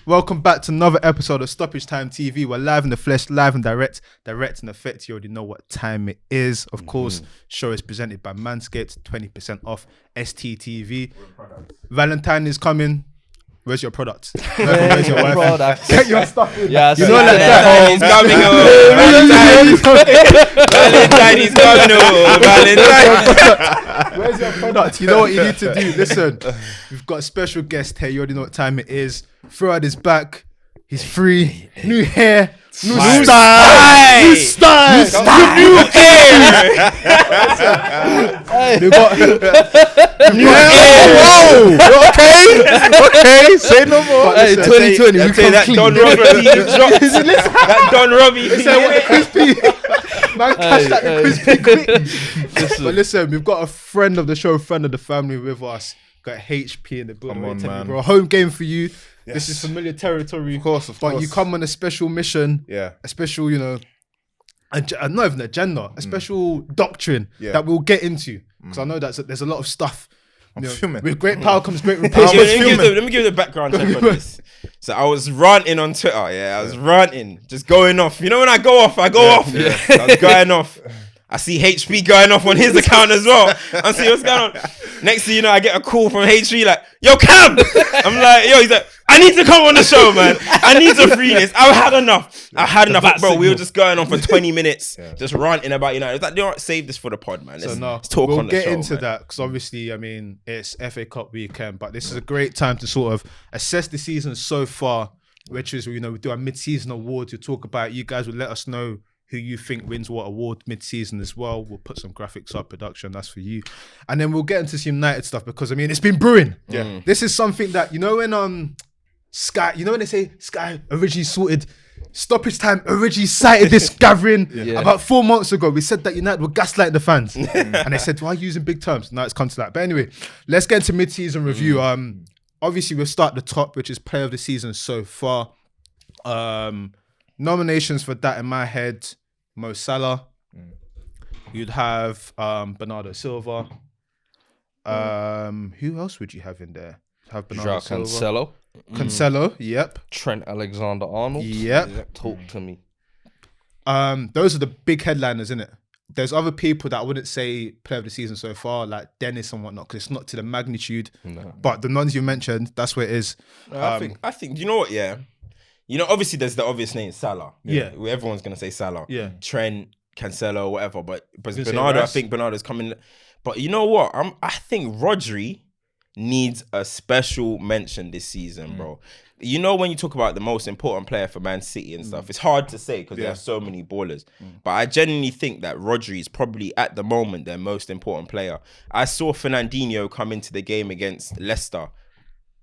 Welcome back to another episode of Stoppage Time TV. We're live in the flesh, live and direct in effect. You already know what time it is. Of course, show is presented by Manscaped, 20% off STTV. Valentine is coming. Where's your product? Where's your wife? Get your stuff in. Yeah, you know like that. He's coming Valentine. Where's your product? You know what you need to do. Listen, we've got a special guest here. You already know what time it is. Fuad is back. He's free. New hair. New style. New hair. Whoa. Okay. Say no more. Hey, 2020. We come that clean. Don Robbie. That Don Robbie. Listen, what the crispy. Man, catch that crispy quick. But listen, we've got a friend of the show, friend of the family with us. Got HP in the building. Come on, man. Bro, home game for you. Yes. This is familiar territory. Of course. But you come on a special mission. Yeah. A special, not even agenda, a special doctrine Yeah. that we'll get into. Because I know that there's a lot of stuff. fuming. With great power comes great Let replacement. me give you the background check on this. So I was ranting on Twitter, I was ranting, just going off. You know when I go off, I was going off. I see HP going off on his account as well. I see what's going on. Next thing you know, I get a call from HP like, yo, Cam! I'm like, he's like, I need to come on the show, man. I need to free this. I've had enough. Bro, we were just going on for 20 minutes, just ranting about United. It's like, you know what, save this for the pod, man. Let's talk on the show. We'll get into that, because obviously, it's FA Cup weekend, but this is a great time to sort of assess the season so far, which is, we do our mid-season awards. You talk about, you guys will let us know who you think wins what award mid-season as well. We'll put some graphics up, production, that's for you. And then we'll get into some United stuff, because, it's been brewing. Yeah. This is something that, when Sky, when they say Sky originally sorted, Stoppage Time originally cited this gathering about 4 months ago. We said that United were gaslighting the fans. And they said, why are you using big terms? Now it's come to that. But anyway, let's get into mid-season review. Obviously, we'll start at the top, which is player of the season so far. Nominations for that in my head, Mo Salah. You'd have Bernardo Silva. Who else would you have in there? Have Bernardo Silva. Cancelo, yep. Trent Alexander-Arnold. Yep. Talk to me. Those are the big headliners, innit? There's other people that I wouldn't say player of the season so far, like Dennis and whatnot, because it's not to the magnitude. No. But the ones you mentioned, that's where it is. I think, you know what, yeah? Obviously there's the obvious name, Salah. Yeah. Everyone's going to say Salah. Yeah. Trent, Cancelo, whatever. But Bernardo, I think Bernardo's coming. But you know what? I think Rodri needs a special mention this season, bro. When you talk about the most important player for Man City and stuff, it's hard to say because they have so many ballers. But I genuinely think that Rodri is probably at the moment their most important player. I saw Fernandinho come into the game against Leicester.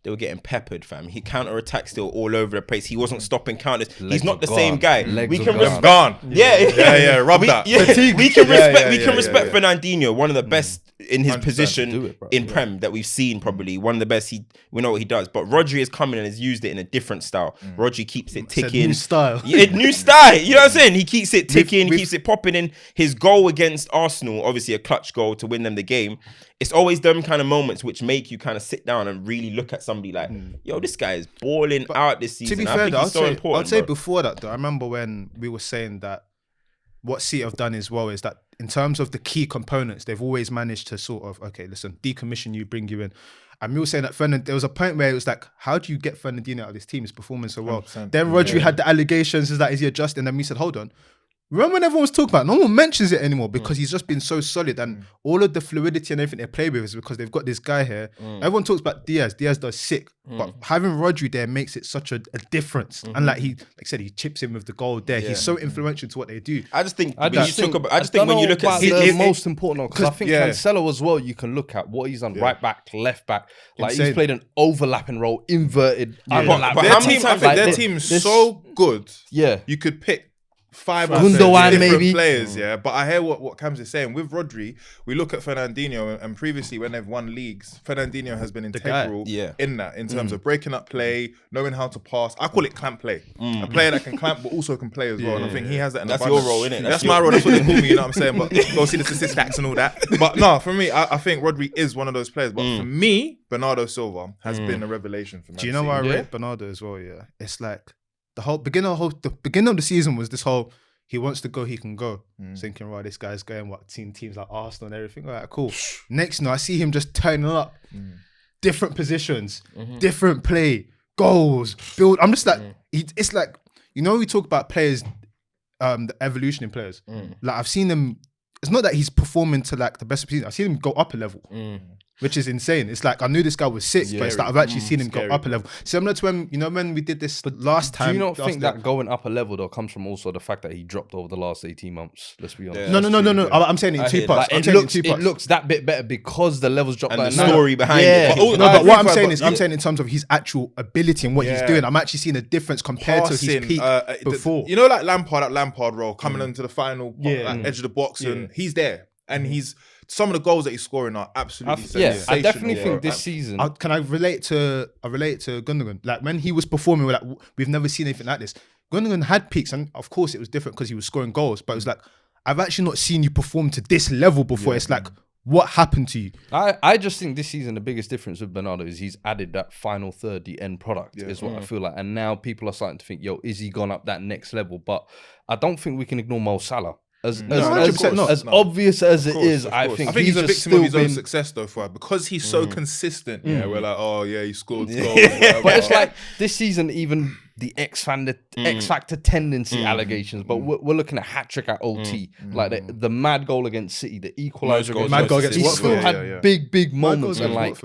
They were getting peppered, fam. He counter-attacked still all over the place. He wasn't stopping counters. He's not the same guy. We can gone. Yeah. Rub that. We can respect Fernandinho, one of the best in his position in Prem that we've seen. Probably one of the best. We know what he does. But Rodri is coming and has used it in a different style. Rodri keeps it ticking. New style. New style. You know what I'm saying? He keeps it ticking. He keeps it popping in. His goal against Arsenal, obviously a clutch goal to win them the game. It's always them kind of moments which make you kind of sit down and really look at somebody like, yo, this guy is balling out this season. To be fair, I'd say before that, though, I remember when we were saying that what City have done as well is that in terms of the key components, they've always managed to sort of, okay, listen, decommission you, bring you in. And we were saying that there was a point where it was like, how do you get Fernandinho out of this team? He's performing so well. 100%. Then Rodri had the allegations, is he adjusting? And then we said, hold on. Remember when everyone was talking about it? No one mentions it anymore because he's just been so solid, and all of the fluidity and everything they play with is because they've got this guy here. Everyone talks about Diaz. Diaz does sick, but having Rodri there makes it such a difference. And like I said, he chips in with the goal there. He's so influential to what they do. I just think when you look at the most important, because I think Cancelo as well, you can look at what he's done right back, left back. Like he's played an overlapping role, inverted. But their team is so good. Yeah, you could pick 5 Gundogan, different maybe. players, yeah. But I hear what Cams is saying. With Rodri, we look at Fernandinho, and previously when they've won leagues, Fernandinho has been integral in that, in terms of breaking up play, knowing how to pass. I call it clamp play. A player that can clamp but also can play as well. And I think he has that in That's abundance. your role, innit? That's my role. That's what they call me, you know what I'm saying? But go see the statistics and all that. But no, for me, I think Rodri is one of those players. But for me, Bernardo Silva has been a revelation for me. Do you know why I rate Bernardo as well? Yeah, it's like the beginning of the season was this whole he wants to go, he can go. Thinking, right, this guy's going teams like Arsenal and everything. All right, cool. Next, I see him just turning up, different positions, different play, goals, build. I'm just like, it's like, we talk about players, the evolution in players. Like I've seen him. It's not that he's performing to like the best of season. I've seen him go up a level. Which is insane. It's like I knew this guy was sick, but it's like I've actually seen him go up a level. Similar to when we did this last time. Do you not think that going up a level though comes from also the fact that he dropped over the last 18 months? Let's be honest. No. I'm saying it in two parts. It looks that bit better because the levels dropped. And the story behind it. But what I'm saying is, I'm saying in terms of his actual ability and what he's doing, I'm actually seeing a difference compared to his peak before. You know, like Lampard role coming into the final edge of the box, and he's there, and he's. Some of the goals that he's scoring are absolutely sensational. I definitely think this season. Can I relate to Gundogan? Like when he was performing, we're like, we've never seen anything like this. Gundogan had peaks, and of course it was different because he was scoring goals. But it was like, I've actually not seen you perform to this level before. It's like, what happened to you? I just think this season the biggest difference with Bernardo is he's added that final third, the end product is what I feel like. And now people are starting to think, yo, is he gone up that next level? But I don't think we can ignore Mo Salah. As obvious as it is, I think he's a victim of his own success though, because he's so consistent. Yeah, we're like, oh yeah, he scored goals. But it's like this season, even the X Factor tendency allegations, but we're looking at hat trick at OT, like the mad goal against City, the equaliser, mad goal against Watford. He still had big moments, and like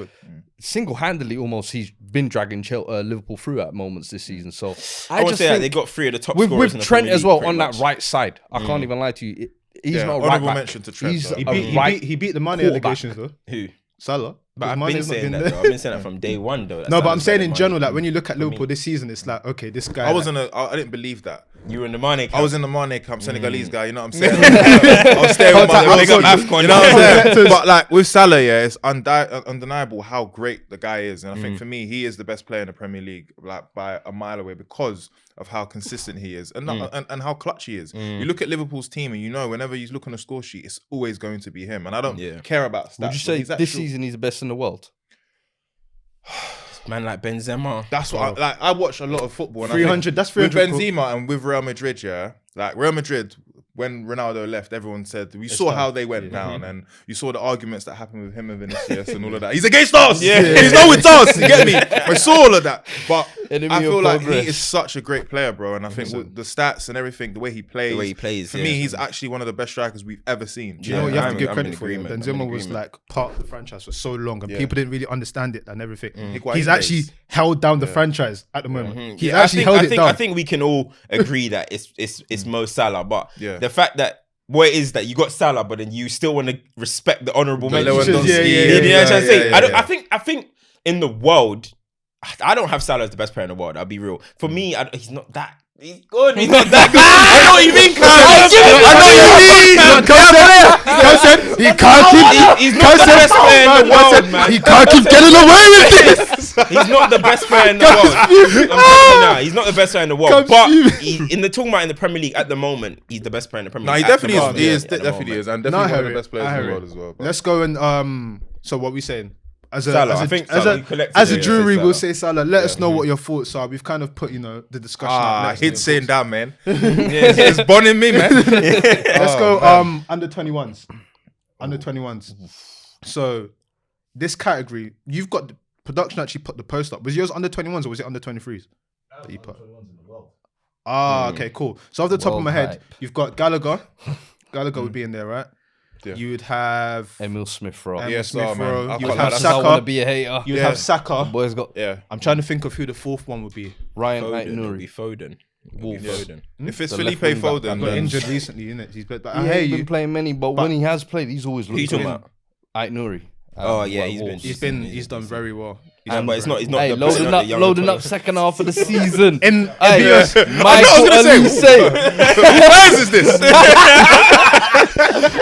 single-handedly almost he's been dragging Liverpool through at moments this season. So I just think they got 3 of the top scorers with in the Trent Premier as well League, on that right side. I can't even lie to you. He's not right back. Mention to Trent. He beat the Mane allegations though. Who? Salah. But I've been saying that. I've been saying that from day one though. No, but I'm saying in general, like when you look at Liverpool this season, it's like, okay, this guy. I didn't believe that. You were in the Mane camp. I was in the Mane camp, Senegalese guy. You know what I'm saying? I was staying with my big up AFCON. You know what I'm saying? But like with Salah, it's undeniable how great the guy is, and I think for me, he is the best player in the Premier League, like by a mile away, because of how consistent he is and how clutch he is. You look at Liverpool's team, and whenever you look on a score sheet, it's always going to be him. And I don't care about stats. Would you say this season he's the best in the world? Man like Benzema. That's what I watch a lot of football. And 300. That's 300. With Benzema and with Real Madrid, like Real Madrid, when Ronaldo left, everyone said we saw how they went down, and you saw the arguments that happened with him and Vinicius and all of that. He's against us. He's not with us. You get me? I saw all of that, but I feel like he is such a great player, bro. And I think with the stats and everything, the way he plays, for me, he's actually one of the best strikers we've ever seen. Do you know what you have to give credit for? Benzema was like part of the franchise for so long, and people didn't really understand it and everything. He's actually held down the franchise at the moment. He's actually held it down. I think we can all agree that it's Mo Salah, but the fact that what it is that you got Salah, but then you still want to respect the honourable mention. You know what I'm saying? I think in the world, I don't have Salah as the best player in the world. I'll be real. For me, he's not that. He's good. He's not that good. I know what you mean, Cam. He can't keep. He's not the best player in the world, man. He can't keep getting away with this. He's not the best player in the world. I'm telling you now, he's not the best player in the world. But in the Premier League at the moment, he's the best player in the Premier League. No, he definitely is. He definitely is, and definitely one of the best players in the world as well. Let's go and so what are we saying? As a jury, we'll say Salah. Let us know what your thoughts are. We've kind of put, the discussion out. He's saying that, man. It's bonning me, man. Let's go under 21s. Under 21s. So this category, you've got the production actually put the post up. Was yours under 21s or was it under 23s? That you put? Okay, cool. So off the top of my head, you've got Gallagher. Gallagher would be in there, right? Yeah. You would have Emil Smith-Rowe. Man. You would have Saka. I want to be a hater. You would have Saka. The boys got. Yeah. I'm trying to think of who the fourth one would be. Ryan Foden. Foden. Foden. If it's Felipe Foden, got injured recently, innit? He's been playing many, but when he has played, he's always looked good. Ait Nouri. Oh yeah, He's done very well. But it's not. Hey, the loading up second half of the season. In Hey, I was Michael gonna say, Olise. Who is this?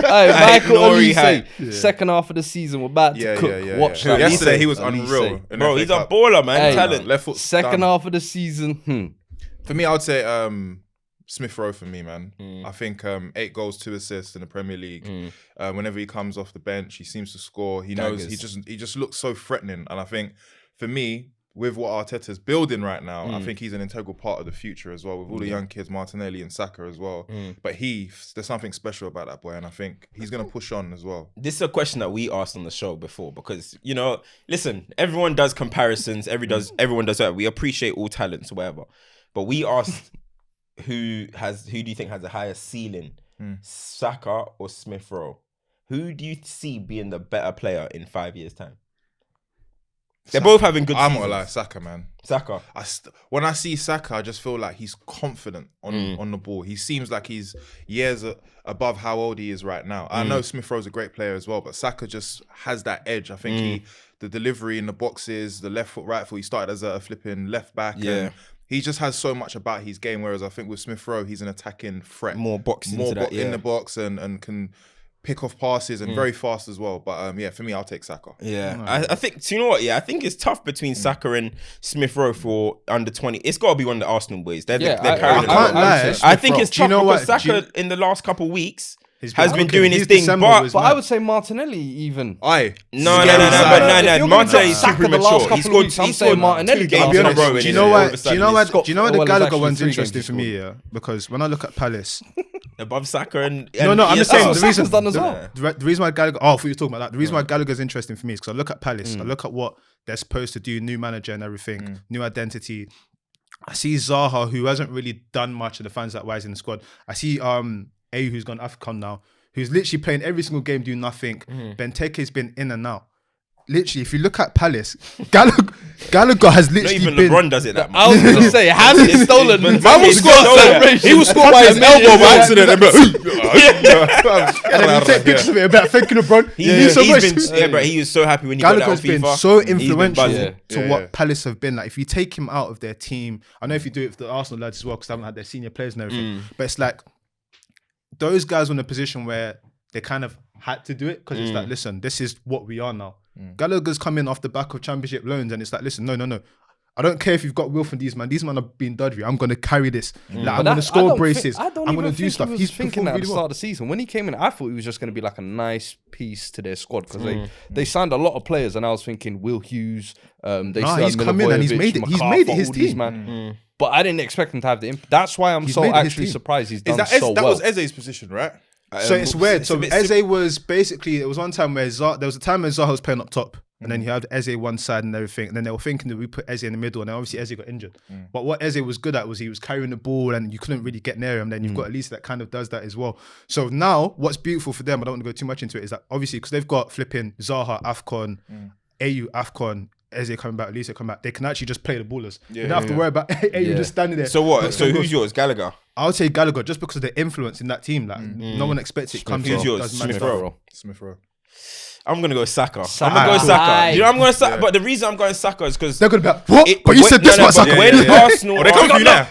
Hey, Michael Nori Olise. Second half of the season, we're about to cook. Watch that. Yesterday he was Olise. unreal. in Bro, FA he's a Cup. baller, man. Hey, Talent. Left foot. Second done. half of the season. For me, I would say Smith Rowe for me, man. I think 8 goals, 2 assists in the Premier League. Whenever he comes off the bench, he seems to score. He knows he just looks so threatening. And I think for me, with what Arteta's building right now, I think he's an integral part of the future as well. With all the young kids, Martinelli and Saka as well. But there's something special about that boy, and I think he's gonna push on as well. This is a question that we asked on the show before because listen, everyone does comparisons. Everyone does that. We appreciate all talents, or whatever. But we asked who do you think has the highest ceiling, Saka or Smith Rowe? Who do you see being the better player in 5 years' time? They're both having good seasons. I'm not gonna lie, Saka, man. Saka. When I see Saka, I just feel like he's confident on the ball. He seems like he's years above how old he is right now. I know Smith Rowe's a great player as well, but Saka just has that edge. I think the delivery in the boxes, the left foot, right foot. He started as a flipping left back. Yeah. And he just has so much about his game. Whereas I think with Smith Rowe, he's an attacking threat, More boxing more to that, in the box and can pick off passes and very fast as well. But for me, I'll take Saka. Yeah, I think. Do you know what? Yeah, I think it's tough between Saka and Smith Rowe for under 20. It's got to be one of the Arsenal boys. They're carrying it. can't lie. I think it's tough because Saka in the last couple of weeks has been doing his thing. But I would say Martinelli even. No. Martinelli's super mature. He scored Martinelli 2 games in a row. Do you know what? Do you know what? Do you know what the Gallagher one's interesting for me? Yeah, because when I look at Palace, above Saka and no, I'm just saying the reason Saka's done as well. The reason why Gallagher. Oh, I thought you were talking about that. The reason why Gallagher's interesting for me is because I look at Palace. I look at what they're supposed to do, new manager and everything, new identity. I see Zaha, who hasn't really done much, and the fans that wise in the squad. I see Ayew, who's gone AFCON now, who's literally playing every single game, doing nothing. Benteke's been in and out. Literally, if you look at Palace, Gallagher has literally not even been. LeBron does it that much. I was going to say, has he stolen? Man was scored. He was scored by his elbow by accident. And then you take pictures of it about thanking LeBron. He was so happy when he got that on Gallagher's been FIFA. so influential to Yeah. what Palace have been. Like, if you take him out of their team, I know if you do it for the Arsenal lads as well, because they haven't had their senior players and everything, but it's like those guys were in a position where they kind of had to do it because it's like, listen, this is what we are now. Gallagher's coming off the back of championship loans, and it's like, listen, no. I don't care if you've got Will from these man. These men have been dodgy. I'm going to carry this. Like, I'm going to score braces. I'm going to do stuff. He's thinking that performed at the really start well. of the season. When he came in, I thought he was just going to be like a nice piece to their squad because they signed a lot of players, and I was thinking Will Hughes. He's come in and he's made it. He's made it his team, man. But I didn't expect him to have the impact. That's why I'm so actually surprised he's done so well. That was Eze's position, right? So it's weird. So Eze was basically, it was one time where there was a time when Zaha was playing up top, and then you had Eze one side and everything, and then they were thinking that we put Eze in the middle, and then obviously Eze got injured. But what Eze was good at was he was carrying the ball, and you couldn't really get near him. Then you've got Elise that kind of does that as well. So now, what's beautiful for them, I don't want to go too much into it, is that obviously because they've got flipping Zaha, AFCON, Ayew, AFCON, Eze coming back, Elise coming back, they can actually just play the ballers. You don't have to worry about Ayew just standing there. So what? So who's yours? Gallagher? I would say Gallagher just because of the influence in that team. Like no one expects it. Who's yours? Smith Rowe. I'm gonna go Saka. I'm gonna go Saka. You know, I'm going to Saka. But the reason I'm going Saka is because they're gonna be like, what? But you said this about Saka. When Arsenal, they come for you now.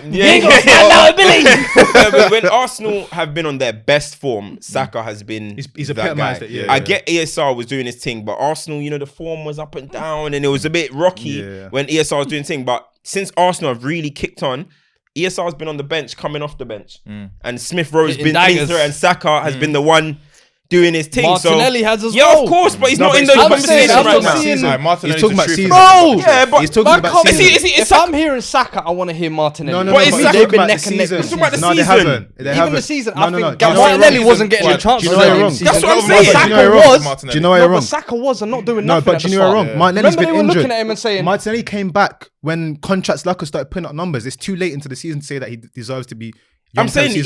But when Arsenal have been on their best form, Saka has been. He's epitomised it. Yeah, I get ESR was doing his thing, but Arsenal, you know, the form was up and down, and it was a bit rocky when ESR was doing his thing. But since Arsenal have really kicked on, ESR has been on the bench, coming off the bench, and Smith Rowe has been coming through, and Saka has been the one doing his thing. Martinelli has as yeah, well. of course, but he's not in but the I'm conversation saying, right now. He's talking about season. Bro, Yeah, but he's talking about season. If I'm hearing Saka, I want to hear Martinelli. No, But it's they've been about neck the and neck. season. this It's about the season. No, they season. haven't. They Even haven't. the season, No, I no, think no. Martinelli wasn't getting a Why? chance. Do you know why you're wrong? That's what I'm No, but saying. do you know you're wrong? Do you know why you're No, wrong? but Saka was and not doing No, nothing. but at do the you know you're start. wrong? Martinelli's Remember they been were injured. looking at him and saying, Martinelli came back when contracts Laka started putting up numbers. It's too late into the season to say that he deserves to be I'm saying you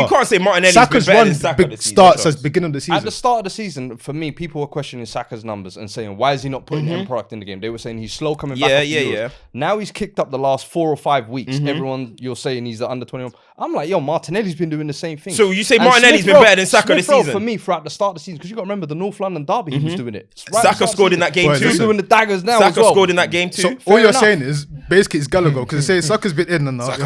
can't say Martinelli's Saka's been better run than Saka big this season. starts as beginning of the season. At the start of the season, for me, people were questioning Saka's numbers and saying, why is he not putting end product in the game? They were saying he's slow coming back. Yeah. Now he's kicked up the last 4 or 5 weeks. You're saying he's the under 21. I'm like, yo, Martinelli's been doing the same thing. So you say Martinelli's been better than Saka this season? For me, throughout the start of the season, because you got to remember the North London derby, he was doing it. Saka scored in that game too. He's doing the daggers now. Saka scored in that game too. So all you're saying is basically it's Gallagher because they say Saka's been in and out. You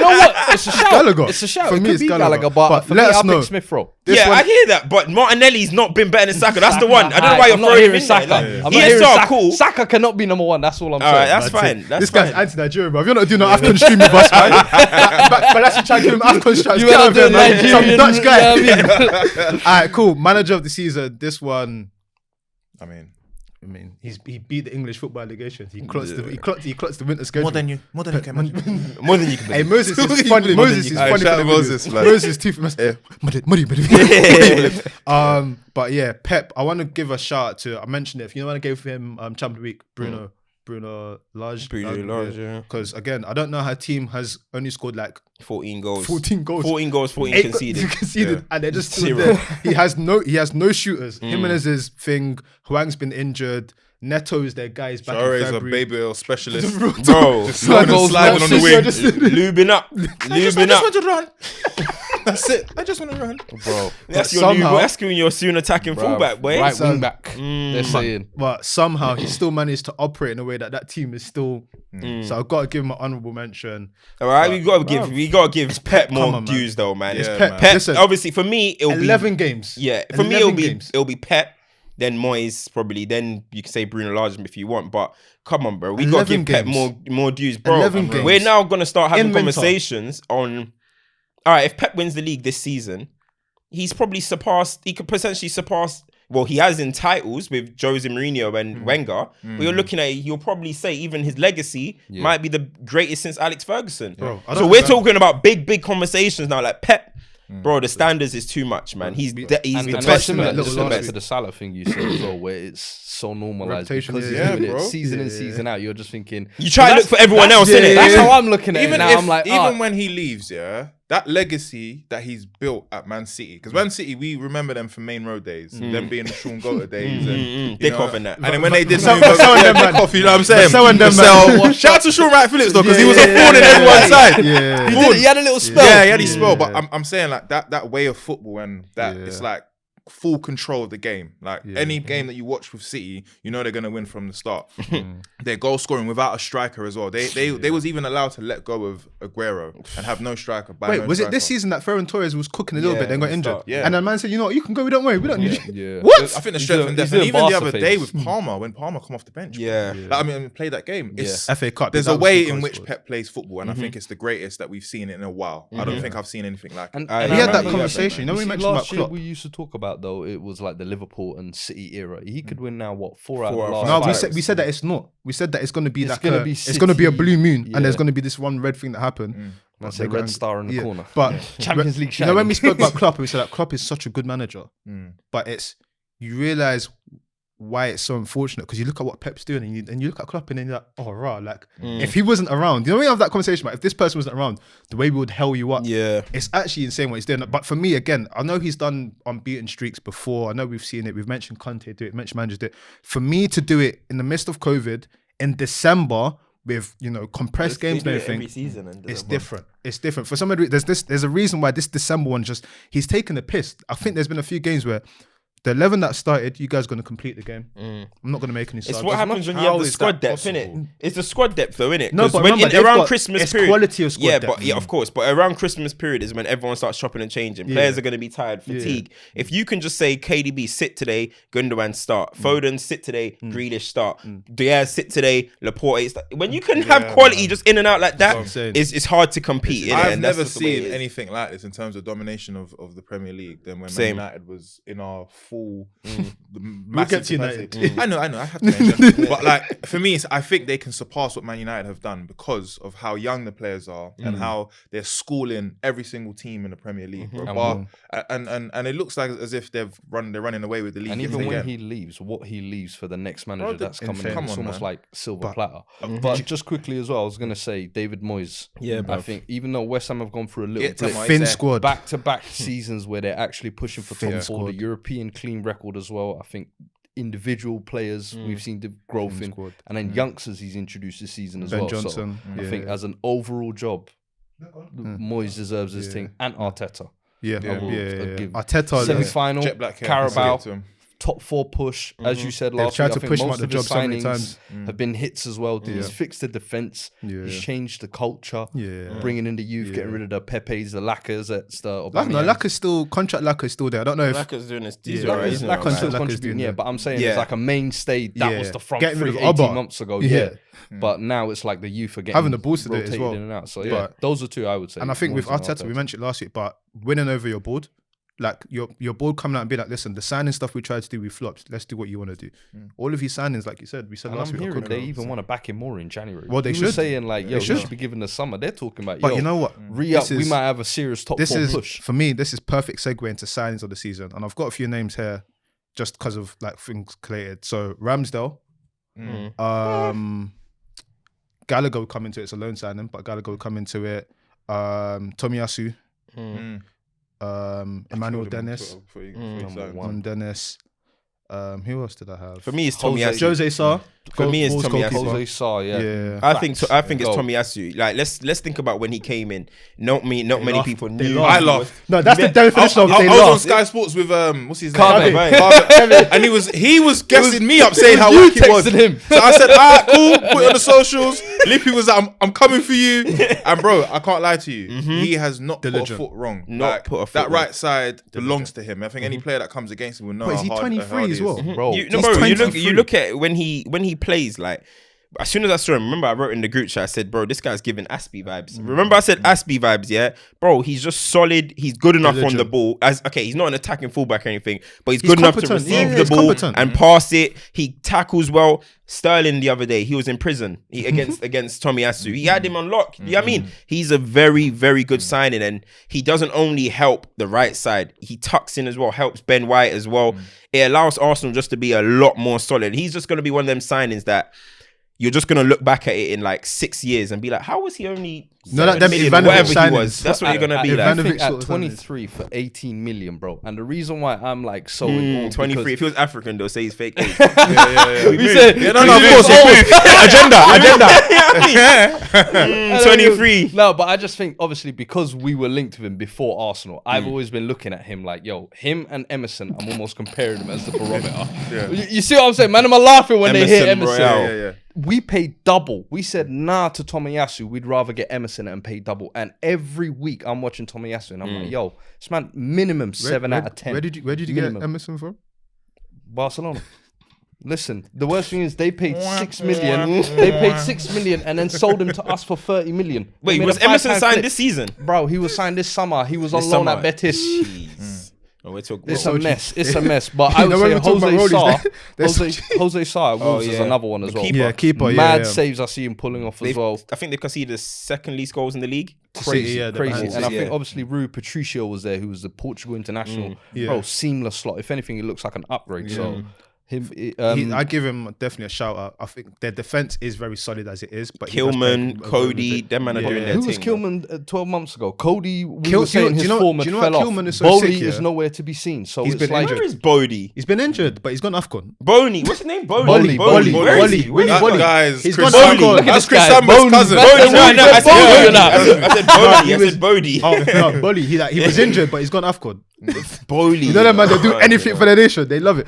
know what? It's a shout. Gallagher. It's a shout. For it me, could it's be Gallagher. but for me, let us I'll know. pick Smith Rowe. I hear that, but Martinelli's not been better than Saka. That's the one. I don't know why you're throwing him in Saka. there. I'm He not is hearing so Saka. cool. Saka cannot be number 1. That's all I'm All saying. right, that's fine. This guy's anti-Nigerian, bro. If you're not doing no Afcon stream with us, man, but let's try to give him Afcon stripes. Get over there, man. Some Dutch guy. All right, cool. Manager of the season. This one. I mean, he beat the English football allegations. He clocked the winter schedule. More than you can imagine. More than you can Hey, believe. Moses is funny. Moses is funny. Shout out Moses, man. Moses too famous. But yeah, Pep. I want to give a shout out to. I mentioned it. If you want to give him Champion of the Week, Bruno Lage. Because again, I don't know how team has only scored like 14 goals. 14 goals. 14 goals, 14 8 conceded. And they're just still there. He has no shooters. Jimenez is thing. Huang's been injured. Neto is their guy. He's back in Sorry, is a February. baby oil specialist. Bro, Just sliding on the wing. lubing up. I just want to run. That's it. I just want to run. Bro. That's when you're soon attacking fullback, boy. Right wing back. They're saying. But somehow he still managed to operate in a way that team is still. So I've got to give him an honorable mention. All right, we got to give Pep more dues though, man. It's Yeah, Pep. Pep. Listen, Obviously, for me, it'll be 11 games. Yeah, for me, it'll be Pep. Then Moyes probably. Then you can say Bruno Lage if you want, but come on, bro, we got to give Pep more dues, bro. 11 games. We're now gonna start having In winter. conversations on. All right, if Pep wins the league this season, he's probably surpassed. He could potentially surpass. Well, he has in titles with Jose Mourinho and Wenger. But you're looking at. You'll probably say even his legacy might be the greatest since Alex Ferguson. Bro, so we're talking about big conversations now. Like Pep. Bro, the standards is too much, man. He's the best. Similar Little to the Salah thing you said as well, where it's so normalized Reputation, because yeah, he's doing bro. it season in, season out. You're just thinking You try to look for everyone else, innit? That's how I'm looking at it now. I'm like, even when he leaves, that legacy that he's built at Man City, because Man City, we remember them from Main Road days, them being the Sean Gota days, and Dick off in that. And then when they did So- move over, so and them, Dick man. off, you know what I'm saying? So and them, man. Shout out to Sean Wright Phillips though, because he was a thorn in everyone's side. Yeah. he had a little spell. Yeah, he had his spell, but I'm saying like that way of football and that it's like full control of the game. Like any game that you watch with City, you know they're gonna win from the start. Their goal scoring without a striker as well. They was even allowed to let go of Aguero and have no striker. Wait, was it this season that Ferran Torres was cooking a little bit, then got injured? Yeah. And the man said, you know what, you can go, we don't worry, we don't need you. Yeah. What? I think the strength and depth, he's and a even the Barca other day face. with Palmer, when Palmer come off the bench. Yeah. Like, I mean, play that game. It's FA Cup. There's that a was way good in goals which for us. Pep plays football, and I think it's the greatest that we've seen in a while. I don't think I've seen anything like it. And He I had that remember- conversation. You know, we see, mentioned about last year Klopp. we used to talk about though. It was like the Liverpool and City era. He could win now. What 4 out of the last No, five? we said that it's not. We said that it's going to be It's like gonna be it's going to be a City, blue moon, and there's yeah. going to be this one red thing that happened. That's a red star in the corner. But Champions League You know, when shine. we spoke about Klopp, we said that Klopp is such a good manager, but you realize why it's so unfortunate because you look at what Pep's doing and you look at Klopp and then you're like, oh, rah, like if he wasn't around, you know, we have that conversation about if this person wasn't around, the way we would hell you up. Yeah. It's actually insane what he's doing. But for me, again, I know he's done unbeaten streaks before. I know we've seen it. We've mentioned Conte do it, mentioned managers do it. For me to do it in the midst of COVID in December with, you know, compressed games and everything, Every season it's different. It's different. For somebody, there's a reason why this December one he's taken the piss. I think there's been a few games where the 11 that started, you guys are going to complete the game. I'm not going to make any subs. It's what happens when you have the squad depth, innit? It's the squad depth, though, innit? No, but when remember, they've around got- Christmas it's period, quality of squad depth. But of course, but around Christmas period is when everyone starts chopping and changing. Players are going to be tired, fatigue. If you can just say KDB sit today, Gundogan start, Foden sit today, Grealish start, Diaz sit today, Laporte start. When you can have quality just in and out like that, it's hard to compete. innit? I've And that's never just the way it seen is. anything like this in terms of domination of the Premier League than when Man Same. United was in our full. We'll get to United. I know. I have to mention, but like for me, I think they can surpass what Man United have done because of how young the players are and how they're schooling every single team in the Premier League. Bro. And it looks like as if they're running away with the league. And even when he leaves, what he leaves for the next manager that's coming in, it's almost like silver platter. But just quickly as well, I was gonna say David Moyes. Yeah, I think even though West Ham have gone through a little bit thin squad, back-to-back seasons where they're actually pushing for top 4, the European clean record as well. I think individual players we've seen the growth in, and then youngsters he's introduced this season as Ben well. Johnson, so I think as an overall job, Moyes deserves his thing, and Arteta. Arteta semi-final, Carabao. Top 4 push, as you said last week. Tried to push him out the job so many times. Have been hits as well. He's fixed the defense. He's changed the culture. Bringing in the youth, getting rid of the Pepes, the Lackers. Lacker's still contract. Lacker's still there. I don't know if Lacker's doing his Lacker's still contributing. But I'm saying it's like a mainstay. That was the front three 18 months ago. But now it's like the youth are getting having the balls to do it as well. In and out. So those are 2 I would say. And I think with Arteta, we mentioned last week, but winning over your board. Like your board coming out and be like, listen, the signing stuff we tried to do, we flopped. Let's do what you want to do. All of his signings, like you said, we said last week. I'm hearing they even want to back him more in January. Well, they should. Were saying like, he should be given the summer. They're talking about, but you know what? Re-up, we might have a serious top 4 push. For me, this is perfect segue into signings of the season, and I've got a few names here just because of like things collated. So Ramsdale, Gallagher will come into it. It's a loan signing, but Gallagher will come into it. Tomiyasu. Emmanuel Dennis, Dennis. Who else did I have? For me, it's Tomiyasu. Jose Sarr. For me, it's Tomiyasu. Jose Sarr, yeah. I think it's Tomiyasu. Like let's think about when he came in. Not many people knew. I laughed. No, that's the definition of I was on Sky Sports with what's his name? And he was guessing me up saying how weak he was. Him. So I said, alright, cool, put it on the socials. Lippy was like, I'm coming for you. And bro, I can't lie to you. He has not put a foot wrong. That right side belongs to him. I think any player that comes against him will know. But is he 23 as well? Bro, you look at when he plays, like as soon as I saw him, remember I wrote in the group chat, I said, bro, this guy's giving Aspie vibes. Remember I said Aspie vibes, yeah? Bro, he's just solid. He's good enough on the ball. He's not an attacking fullback or anything, but he's good enough to receive the ball and pass it. He tackles well. Sterling the other day, he was in prison against Tomiyasu. He had him on lock. You know what I mean? He's a very, very good signing, and he doesn't only help the right side, he tucks in as well, helps Ben White as well. It allows Arsenal just to be a lot more solid. He's just going to be one of them signings that you're just going to look back at it in like 6 years and be like, how was he only whatever he was? That's what you're going to be like. I think at 23 for 18 million, bro. And the reason why I'm like so 23. If he was African, they'll say he's fake. We said, of course. Agenda. 23. No, but I just think obviously because we were linked with him before Arsenal, I've always been looking at him like, yo, him and Emerson, I'm almost comparing them as the barometer. You see what I'm saying? Man, I'm laughing when they hit Emerson. We paid double. We said nah to Tomiyasu. We'd rather get Emerson and pay double. And every week I'm watching Tomiyasu and I'm like, yo, this man minimum 7 out of 10. Where did you get Emerson from? Barcelona. Listen, the worst thing is they paid 6 million. They paid 6 million and then sold him to us for 30 million. Wait, was Emerson signed this season? Bro, he was signed this summer. He was on loan at Betis. It's a mess. It's a mess. But I would say Jose Sarr is another one as well. Keeper. Mad saves I see him pulling off as well. I think they've conceded the second least goals in the league. Crazy. And I think obviously Rui Patricio was there, who was the Portugal international. Bro, seamless slot. If anything, it looks like an upgrade. So I give him definitely a shout out. I think their defense is very solid as it is. But Kilman, Cody, them man are doing their thing. Who was Kilman 12 months ago? Cody, we were saying his form had fell off. Kilman is so Bodie is nowhere to be seen. So he's been injured. Where is Bodie? He's been injured, but he's gone AFCON. Boney, what's his name? Bolly. Where is he? Guys, he's Chris gone Sambos. That's Chris guy. Sambos' cousin. I said Bodie. I said Bodie. Oh no, Bolly. He was injured, but he's gone AFCON. Bolly. You know that man, they do anything for the nation. They love it.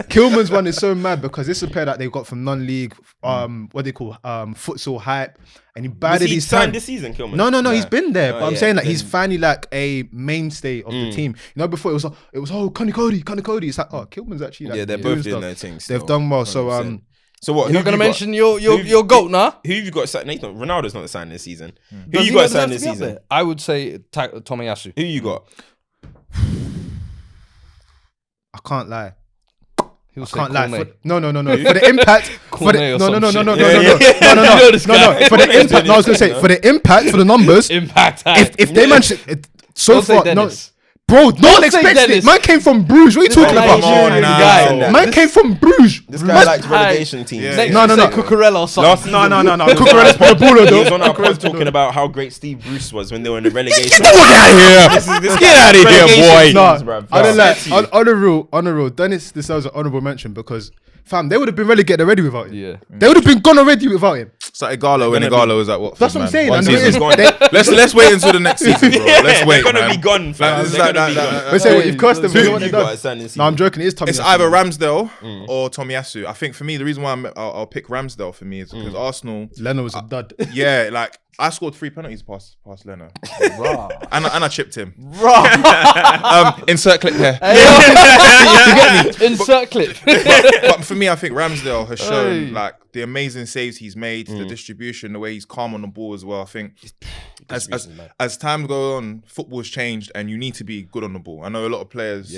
Kilman's one is so mad because this is a player that they got from non-league, what they call futsal hype, and he bided his time. Signed this season, Kilman? No, he's been there. But I'm saying that he's finally like a mainstay of the team. You know, before it was Connie Cody. It's like, Kilman's actually like, they're both doing their things. They've done well. So what? You're not gonna mention your goat, nah? Who have you got signed? Ronaldo's not signed this season. Who you got signed this season? I would say Tomiyasu. Who you got? I can't lie. He'll I say can't lie. Cornet. No. For the impact. For the, Cornet or no. some No. shit. No. You know this guy. For the impact. No, I was gonna say for the impact, for the numbers. Impact. If they mention it, so Don't say far, no. Dennis. Bro, no one say expects it. Dennis. Man came from Bruges. What are you talking about? Nigerian guy. Man came from Bruges. This guy likes relegation teams. Yeah. No. Cucurella or something. Last season, No. Cucurella's for the baller, he though. was on our pod talking about how great Steve Bruce was when they were in the relegation. Get out of here. Get out of here, boy. No, I don't like. On the real, Dennis deserves an honourable mention because, fam, they would have been relegated already without him. Yeah. They would have been gone already without him. It's like Igalo when Igalo was at Watford. That's what I'm man. saying. One And it season. is. Let's wait until the next season, bro. Let's wait. They're gonna man. be gone, fam. This is They're like gonna be that- gone. Let's say you've cursed them. Who You know what you they got done? at San No, I'm joking. It is Tommy. It's either Ramsdale or Tomiyasu. I think for me, the reason why I'll pick Ramsdale for me is because Arsenal. Leno was a dud. Yeah, like I scored 3 penalties past Leno, and I chipped him. Insert clip here. Insert clip. But for me, I think Ramsdale has shown like the amazing saves he's made, the distribution, the way he's calm on the ball as well. I think as time goes on, football's changed, and you need to be good on the ball. I know a lot of players,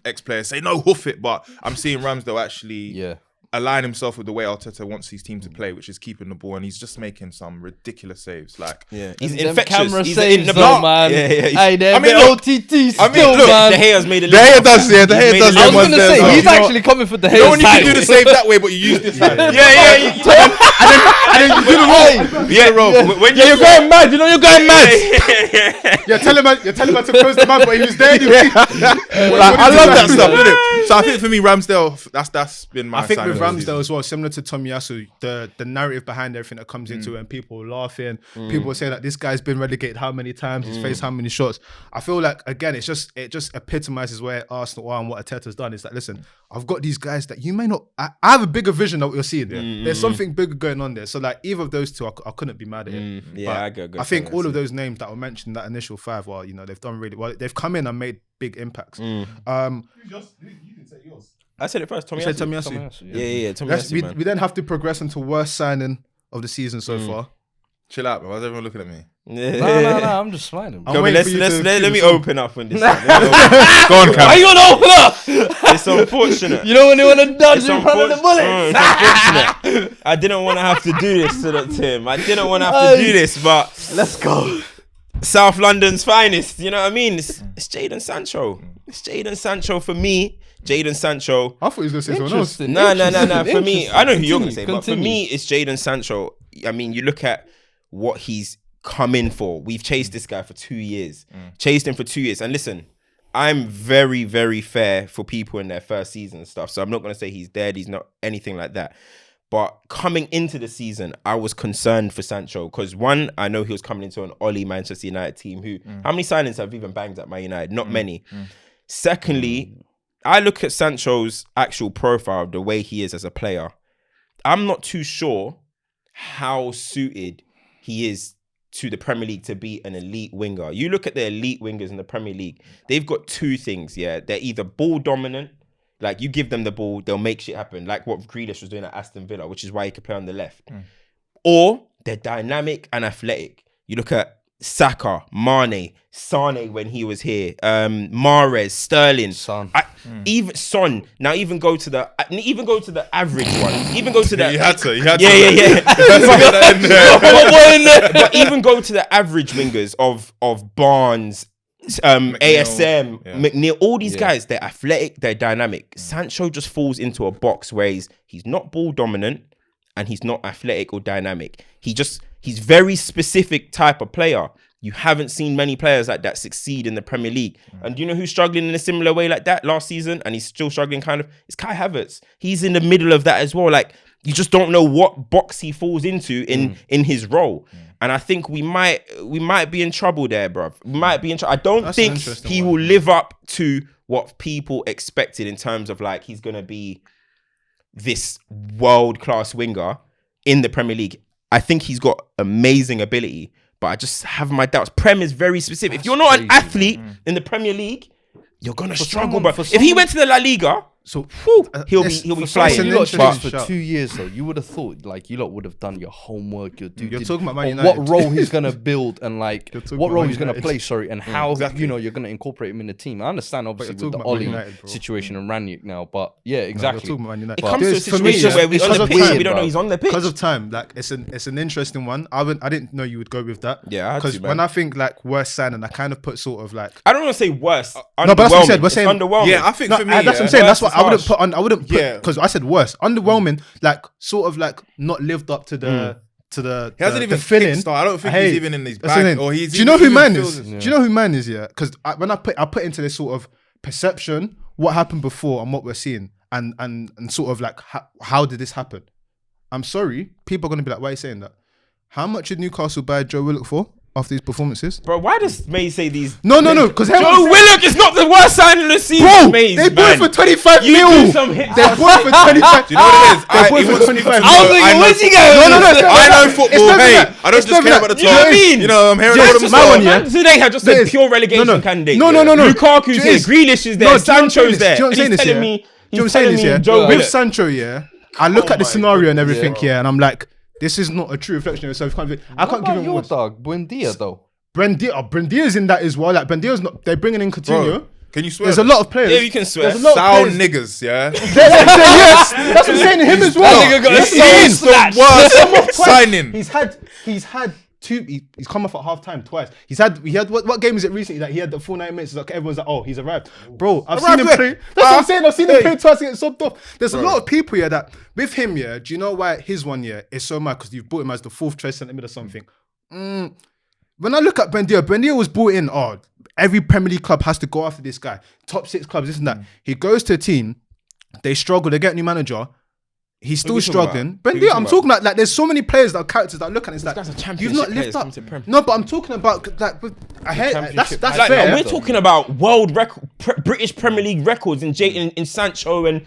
ex-players, say no, hoof it, but I'm seeing Ramsdale actually align himself with the way Arteta wants his team to play, which is keeping the ball, and he's just making some ridiculous saves. Like, he's Them infectious. camera He's saves, in the though, block. man. Yeah. Hey, I mean, look, OTT still, look, man. De Gea's made a De Gea does, He's De Gea made does a I them was ones gonna there say, as he's well. actually coming for the You know when Gea's you can do the save that way, but you use this hand. And then you do the roll. When You're going mad. You know you're going mad. You're telling man to close the man, but he was there. I love that stuff, innit? So I think for me, Ramsdale, that's been my. I think sign with of the Ramsdale season. as well, similar to Tomiyasu, the narrative behind everything that comes into it, and people laughing, people say that this guy's been relegated how many times, he's faced how many shots. I feel like again, it just epitomizes where Arsenal are and what Arteta's done. It's like, listen, I've got these guys that you may not. I have a bigger vision of what you're seeing. There's something bigger going on there. So like either of those two, I couldn't be mad at it. Yeah, But I think all of those names that were mentioned in that initial 5, well, you know, they've done really well. They've come in and made big impacts. You didn't say yours. I said it first. You said Tomiyasu. Tomiyasu. Yeah, Tomiyasu, man. We then have to progress into worst signing of the season so far. Chill out, bro. Why's everyone looking at me? No, I'm just smiling. I'm Go on, waiting for you to let cue me the song. open up on this. Go on, Cam. Why you gonna open up? It's unfortunate. You know when they wanna dodge It's in front of the bullets? It's unfortunate. I didn't want to have to do this to him. I didn't want to have to do this, but Let's go. South London's finest. You know what I mean? It's Jadon Sancho. It's Jadon Sancho for me. Jadon Sancho. I thought he was going to say someone else. No. For me, I know who you're going to say, but for Continue. me, it's Jadon Sancho. I mean, you look at what he's come in for. We've chased this guy for 2 years. Chased him for 2 years. And listen, I'm very, very fair for people in their first season and stuff. So I'm not going to say he's dead. He's not anything like that. But coming into the season, I was concerned for Sancho because one, I know he was coming into an Ollie Manchester United team who, how many signings have even banged at Man United? Not many. Secondly, I look at Sancho's actual profile, the way he is as a player. I'm not too sure how suited he is to the Premier League to be an elite winger. You look at the elite wingers in the Premier League, they've got two things, yeah. They're either ball dominant, like you give them the ball, they'll make shit happen, like what Grealish was doing at Aston Villa, which is why he could play on the left. Or they're dynamic and athletic. You look at Saka, Mane, Sane when he was here, Mahrez, Sterling, Son. Even Son. Now even go to the average one. Even go to the You had to. yeah. But even go to the average wingers of Barnes, ASM, McNeil, all these guys, they're athletic, they're dynamic. Sancho just falls into a box where he's not ball dominant and he's not athletic or dynamic. He's very specific type of player. You haven't seen many players like that succeed in the Premier League. And do you know who's struggling in a similar way like that last season? And he's still struggling kind of? It's Kai Havertz. He's in the middle of that as well. Like, you just don't know what box he falls into in his role. And I think we might be in trouble there, bruv. We might be in trouble. I don't think he will live up to what people expected in terms of like, he's going to be this world-class winger in the Premier League. I think he's got amazing ability, but I just have my doubts. Prem is very specific. If you're not an athlete in the Premier League, you're going to struggle, bro. If he went to the La Liga, So He'll be flying. an You lot interesting for shout. 2 years though. You would have thought like you lot would have done your homework. You're talking about Man on United. what role he's gonna build and like talking what about role Man he's gonna United. play. Sorry, and how exactly. you know you're gonna incorporate him in the team. I understand obviously you're with the talking about Man Ollie United, bro. situation and Ranić now, but yeah, You're exactly. talking about Man United. It comes to a There's- for me, situation yeah, where we on because the of pitch, time, we don't know bro. he's on the pitch. Because of time, like it's an interesting one. I didn't know you would go with that. Yeah, I had because to, man. when I think like worst signing, I kind of put sort of like I don't want to say worse. no, but that's what I said. We're It's saying underwhelming. Yeah, I think no, for me, that's what I'm yeah, saying. That's worse what is I wouldn't harsh. put on. I wouldn't put Yeah. because I said worse. Underwhelming, like sort of like not lived up to the He hasn't the even feeling. kickstart. I don't think Hey, he's even in his that's the bag. thing. Or he's Do you know who even man feels is? it. Do you know who man is? Yeah, because when I put into this sort of perception what happened before and what we're seeing, and sort of like how did this happen? I'm sorry, people are gonna be like, why are you saying that? How much did Newcastle buy Joe Willock for after these performances? Bro, why does May say these? No, because Joe Willock is not the worst signing of the season, bro, Maze, they bought it man. for 25 You mil. do some hits. They bought it for 25. Do you know what it is? They bought it he for wants- 25 he mil. wants- I was thinking, I know- where's he going? No, I know it's football, never hey. that. I don't It's just never care that. about the You know what I top. mean? You know, I'm hearing Just all them my one, stuff. yeah. Man, today have just There said is- pure relegation no. candidate. No. Lukaku's There here, is- Grealish is No, there, do you know what I'm saying Sancho's this? there. Do you know what I'm saying He's this, telling yeah? me, Do you know what I'm he's saying telling this, me yeah? Joe With Willock. Sancho, yeah, I look at the scenario and everything, yeah, and I'm like, this is not a true reflection of yourself. I can't give him your words. dog. Buendia though. Brendia's in that as well. Like Brendia's not. They're bringing in Coutinho. Bro, can you swear? There's a lot of players. Yeah, you can swear. There's a lot of Sound players. niggas, yeah. Yes, that's what I'm saying to him as well. That nigga got That's his what I'm soul saying. Worst Twice. signing. He's had two. He's come off at half time twice. He had what game is it recently that he had the full 9 minutes? Like everyone's like, oh, he's arrived, bro. I've seen him Arrived play. where? That's what I'm saying. I've seen him Hey. play twice and get subbed off. There's a lot of people here that with him. Yeah, do you know why his one is so mad? Because you've brought him as the fourth choice centre mid or something. When I look at Buendia was brought in. Oh, every Premier League club has to go after this guy. Top 6 clubs, this and that. He goes to a team. They struggle. They get a new manager. He's still you talking about? struggling. Who you Buendia, I'm talking talking about like there's so many players that are characters that I look at. And it's like guys are you've championship not players lived up. come to Prem. No, but I'm talking about like I hear that's Championship Like, fair. we're talking about world record, British Premier League records in Sancho and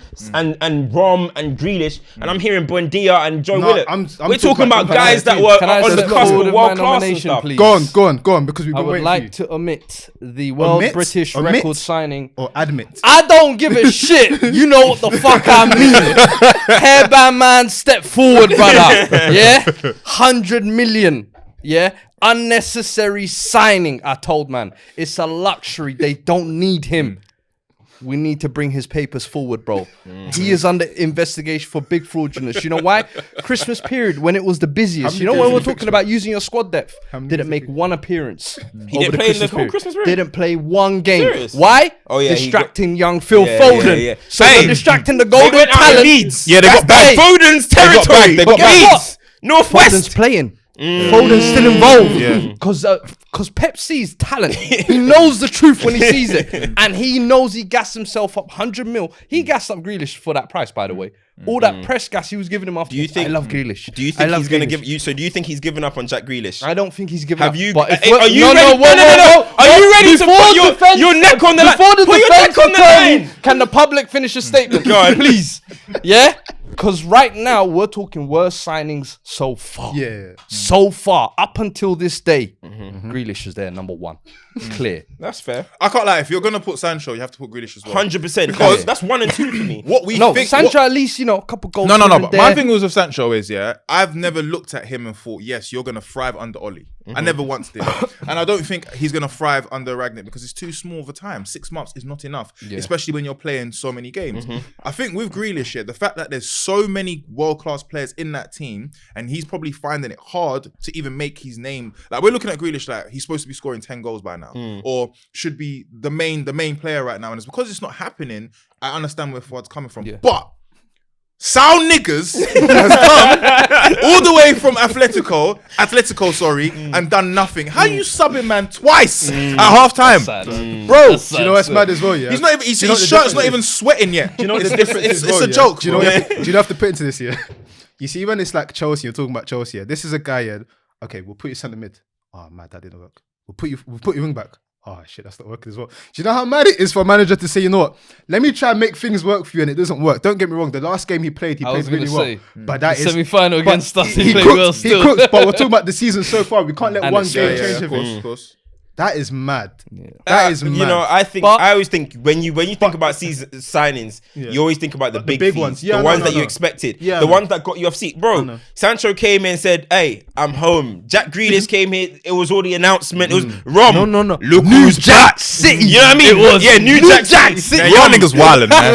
Rom and Grealish, and I'm hearing Buendia and Joe No, Willock. I'm we're talking about talking guys about that were Can I on the just cusp forward of my world class and nomination, stuff. please? Go on, because we've I been would waiting like for you. to omit the world Omit? British Omit? record signing. Or admit. I don't give a shit. You know what the fuck I mean. Hairband man, step forward, brother. Yeah? 100 million. Yeah? Unnecessary signing, I told man. It's a luxury. They don't need him. We need to bring his papers forward, bro. He is under investigation for big fraudulence. You know why? Christmas period, when it was the busiest. You know when we're talking about using your squad depth? Didn't make one appearance. He didn't play in the whole Christmas period? Didn't play one game. Serious? Why? Oh, yeah, he Distracting young Phil Yeah, Foden. yeah, yeah. So Hey, they're distracting the They golden went out talent. of Leeds. Yeah, they got That's back. Foden's territory. They got But guess back. what? Northwest. Foden's playing. Foden's still involved because Pep sees talent. He knows the truth when he sees it, and he knows he gassed himself up 100 mil. He gassed up Grealish for that price, by the way. All that press gas he was giving him after. Do you think? I love Grealish. Do you I think love he's going to Grealish. give you? So do you think he's given up on Jack Grealish? I don't think he's given Have up. you? But if Are we're- you no, ready? no, whoa, whoa, whoa. Are you ready to Before put the defense- your neck on the line? Before the Put your defense neck on the attorney, line. can the public finish a statement? Go on. Please. Yeah? Because right now, we're talking worst signings so far. Yeah. So far, up until this day, Grealish is there, number one. Clear. That's fair. I can't lie. If you're gonna put Sancho, you have to put Grealish as well. 100%. Because- That's 1 and 2 for me. What we No, think. Sancho at least, you know, a couple goals. No. here and But there. my thing was with Sancho is, I've never looked at him and thought, yes, you're gonna thrive under Oli. I never once did, and I don't think he's gonna thrive under Ragnick because it's too small of a time. 6 months is not enough, especially when you're playing so many games. I think with Grealish, the fact that there's so many world-class players in that team, and he's probably finding it hard to even make his name. Like we're looking at Grealish, like he's supposed to be scoring 10 goals by now, or should be the main player right now, and it's because it's not happening. I understand where Ford's coming from, but sound niggas has come all the way from Atletico, and done nothing. How you subbing man twice at half time, Sad. bro? Do you know what's mad as well? Yeah. He's not even. His Do you know what the shirt's not difference even is? sweating yet. Do you know what it's, the difference it's, is? it's as a well, joke. Do you know? bro. Do you know have to put into this? Yeah. You see when it's like Chelsea, you're talking about Chelsea. Yeah? This is a guy. Yeah. Okay, we'll put you centre mid. Oh man, that didn't work. We'll put you wing back. Oh shit, that's not working as well. Do you know how mad it is for a manager to say, you know what? Let me try and make things work for you, and it doesn't work. Don't get me wrong. The last game he played really well. But that is semi-final against us. He played cooked, well he still. cooked, but we're talking about the season so far. We can't let And one it's game straight, change of everything. course. That is mad. That is mad. You know, I always think when you think about season signings, you always think about the big fees, ones. the ones that you expected, the ones that got you off seat. Bro, Sancho came in and said, "Hey, I'm home." Jack Grealish came here. It was all the announcement. It was Rom. No. Look who's Jack City. You know what I mean? It was new Jack City. Y'all niggas wildin', man.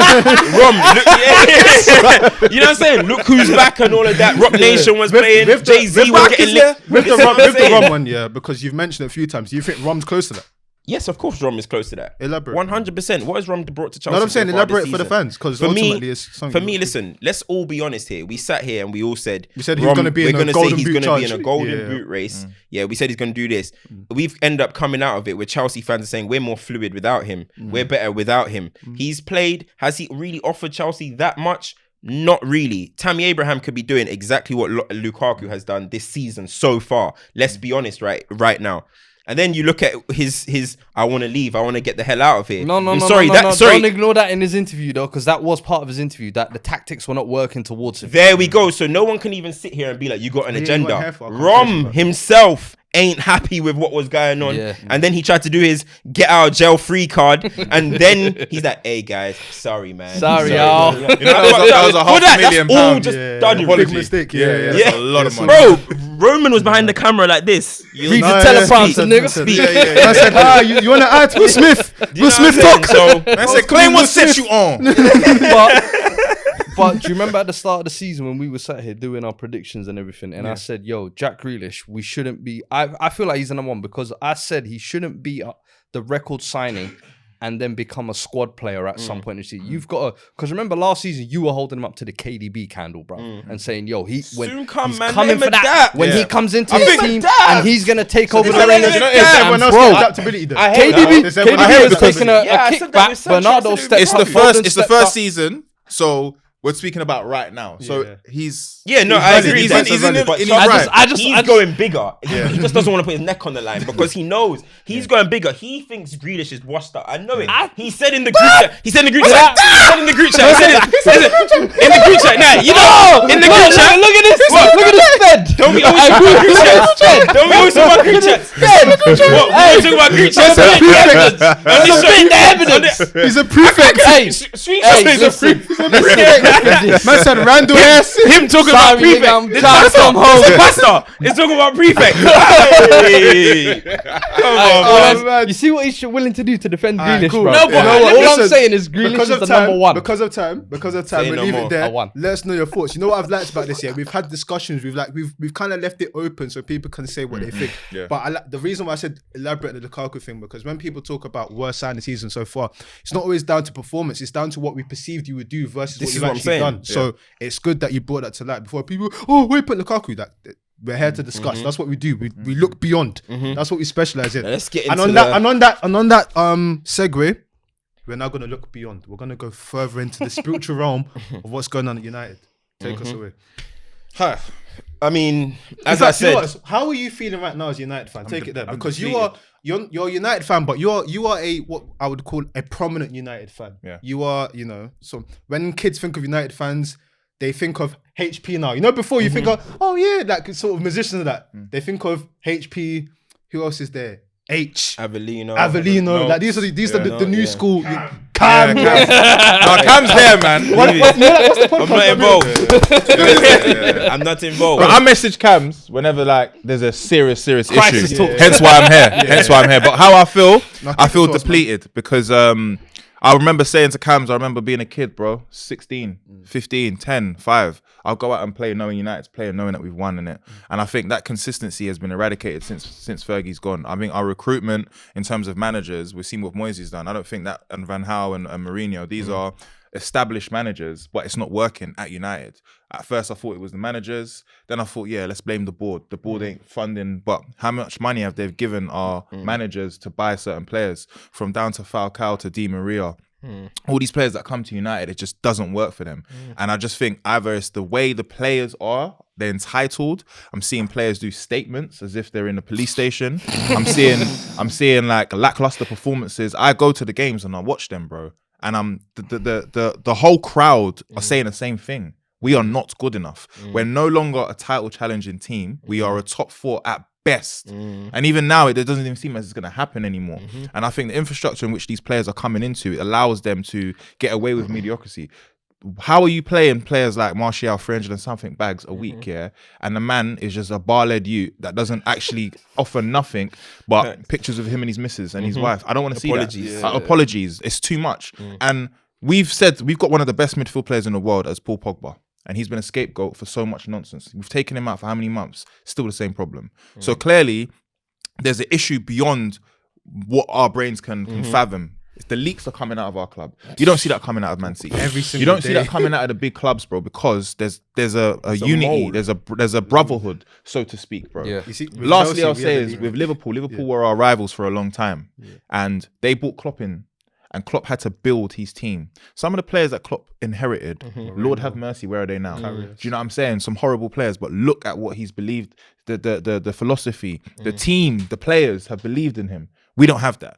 Rom. Look, you know what I'm saying? Look who's back and all of that. Rock Nation was playing. Jay-Z was getting lit. With the Rom one, yeah, because you've mentioned it a few times. Do you think Rom's close to that? Yes, of course, Rom is close to that. Elaborate. 100%. What has Rom brought to Chelsea? No, I'm saying so far elaborate this for the season? fans, because For me, ultimately it's something. For me, listen, let's all be honest here. We sat here and we all said, We said he's gonna be in a golden boot be in a charge. golden boot race. Yeah, we said he's going to do this. We've ended up coming out of it where Chelsea fans are saying we're more fluid without him. We're better without him. He's played. Has he really offered Chelsea that much? Not really. Tammy Abraham could be doing exactly what Lukaku has done this season so far. Let's be honest right now. And then you look at his I want to leave. I want to get the hell out of here. No. Sorry. Don't ignore that in his interview though, because that was part of his interview. That the tactics were not working towards him. There we go. So no one can even sit here and be like, you got an agenda. for a Rom himself ain't happy with what was going on. Yeah. And then he tried to do his get out of jail free card. And then he's like, hey guys, sorry, man. Sorry, y'all. You know, that was a £500,000 all just dodgy. Big mistake. Yeah. Yeah. A lot of money. Bro, Roman was behind the camera like this. Read the teleprompter, nigga. I said, you want to add Will Smith? Will Smith talk. So Man said, claim what set you on. But do you remember at the start of the season when we were sat here doing our predictions and everything, and I said, yo, Jack Grealish, we shouldn't be... I feel like he's the number one because I said he shouldn't be the record signing and then become a squad player at some point in the season. You've got to... Because remember last season, you were holding him up to the KDB candle, bro, and saying, yo, he's man. coming Let for him that. adapt. When he comes into the team adapt. and he's going to take over the let him reins. adapt. Everyone else Bro, got adaptability though. KDB was because- taking a Yeah, I said that kickback. with Sancho. Bernardo I said stepped It's up. the Foden first stepped up. season, so we're speaking about right now. So Yeah. he's Yeah, no, he's I valid. agree. He's with in that. his But in his Chelsea- right. he's going bigger. He just doesn't want to put his neck on the line because he knows he's going bigger. He thinks Grealish is washed up. I know it. He said in the group chat. He said in the group chat. He said in the group chat. He said in the group chat. Now you know in the group chat. Look at this. Look at this fed. Don't be always talking about group chats. Don't be always talking about group chats. What? We always talking about group chats. Spit the evidence. He's a prefect. Hey, Screenshot. Man said Randall. Him talking about prefect. This pastor is talking about prefect. Hey. Come on, man. You see what he's willing to do to defend Alright, Grealish, cool. bro? No, You know but what? All listen, I'm saying is Grealish because is of the time, number one. Because of time, Say we'll no leave more. it there. I won. Let us know your thoughts. You know what I've liked about this year? We've had discussions. We've kind of left it open so people can say what they think. Yeah. But the reason why I said elaborate the Lukaku thing, because when people talk about worst sign of the season so far, it's not always down to performance. It's down to what we perceived you would do versus This what is you've what I'm actually saying. done. So it's good that you brought that to light before people, we put Lukaku. That we're here to discuss. That's what we do. We look beyond. That's what we specialize in. Let's get And into on that segue, we're now going to look beyond. We're going to go further into the spiritual realm of what's going on at United. Take us away. Huh. I mean, as In I fact, you know said, what? How are you feeling right now as a United fan? Take it there, I'm because depleted. you're a United fan, but you are a what I would call a prominent United fan. Yeah. You are, so when kids think of United fans, they think of HP now. You know, before you think of, oh yeah, like sort of musicians and that. They think of HP. Who else is there? Avellino. No. Like these are the new school. Cam. No, Cam's there, man. What's the podcast? I'm not involved. I'm not involved. But I message Cams whenever there's a serious Crisis issue. talks. Hence why I'm here. But how I feel, No, I feel keep it to us, depleted because I remember saying to Cams, I remember being a kid, bro, 16, 15, 10, 5. I'll go out and play knowing United's playing, knowing that we've won in it. And I think that consistency has been eradicated since Fergie's gone. I think our recruitment in terms of managers, we've seen what Moyes done. I don't think that, and Van Gaal and Mourinho, these are established managers, but it's not working at United. At first I thought it was the managers, then I thought, yeah, let's blame the board. The board ain't funding, but how much money have they given our managers to buy certain players, from down to Falcao to Di Maria? All these players that come to United, it just doesn't work for them. And I just think either it's the way the players are, they're entitled. I'm seeing players do statements as if they're in a police station. I'm seeing like lackluster performances. I go to the games and I watch them, bro. And the whole crowd are saying the same thing. We are not good enough. We're no longer a title challenging team. We are a top 4 at best. And even now, it doesn't even seem as it's going to happen anymore. And I think the infrastructure in which these players are coming into, it allows them to get away with mediocrity. How are you playing players like Martial, 300 and something bags a week, and the man is just a bar-led youth that doesn't actually offer nothing but pictures of him and his missus and his wife. I don't want to see that. Apologies. It's too much. And we've said we've got one of the best midfield players in the world as Paul Pogba. And he's been a scapegoat for so much nonsense. We've taken him out for how many months? Still the same problem. So clearly, there's an issue beyond what our brains can fathom. The leaks are coming out of our club. You don't see that coming out of Man City. Every single You don't day. see that coming out of the big clubs, bro, because there's a unity, there's a brotherhood, so to speak, bro. Yeah. You see, with Lastly, Chelsea, I'll we say had is the- with Liverpool were our rivals for a long time, and they brought Klopp in, and Klopp had to build his team. Some of the players that Klopp inherited, Lord have mercy, where are they now? Do you know what I'm saying? Some horrible players, but look at what he's believed, the philosophy, the team, the players have believed in him. We don't have that.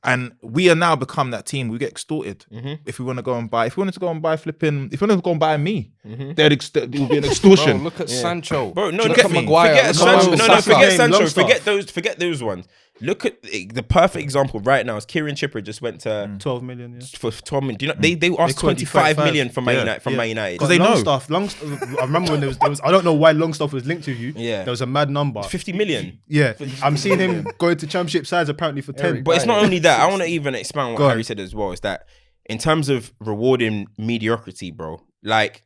And we are now become that team. We get extorted if we want to go and buy. If we wanted to go and buy flipping, if we wanted to go and buy me, it would be an extortion. Bro, look at Sancho. Bro, no, Look look at Maguire. Forget Look Sancho. at No, Saka. forget Sancho. Longstaff. Forget those ones. Look at the perfect example right now is Kieran Trippier just went to 12 million, yeah. for 12 million. Do you know they asked quoted 25 35. million from Man United. From Man United. 'Cause they know. Longstaff, I remember when there was, I don't know why Longstaff was linked to you. Yeah. There was a mad number. 50 million. Yeah. I'm seeing him going to championship sides apparently for 10. But it's not only that. I want to even expand what Go on. Harry said as well. Is that in terms of rewarding mediocrity, bro? Like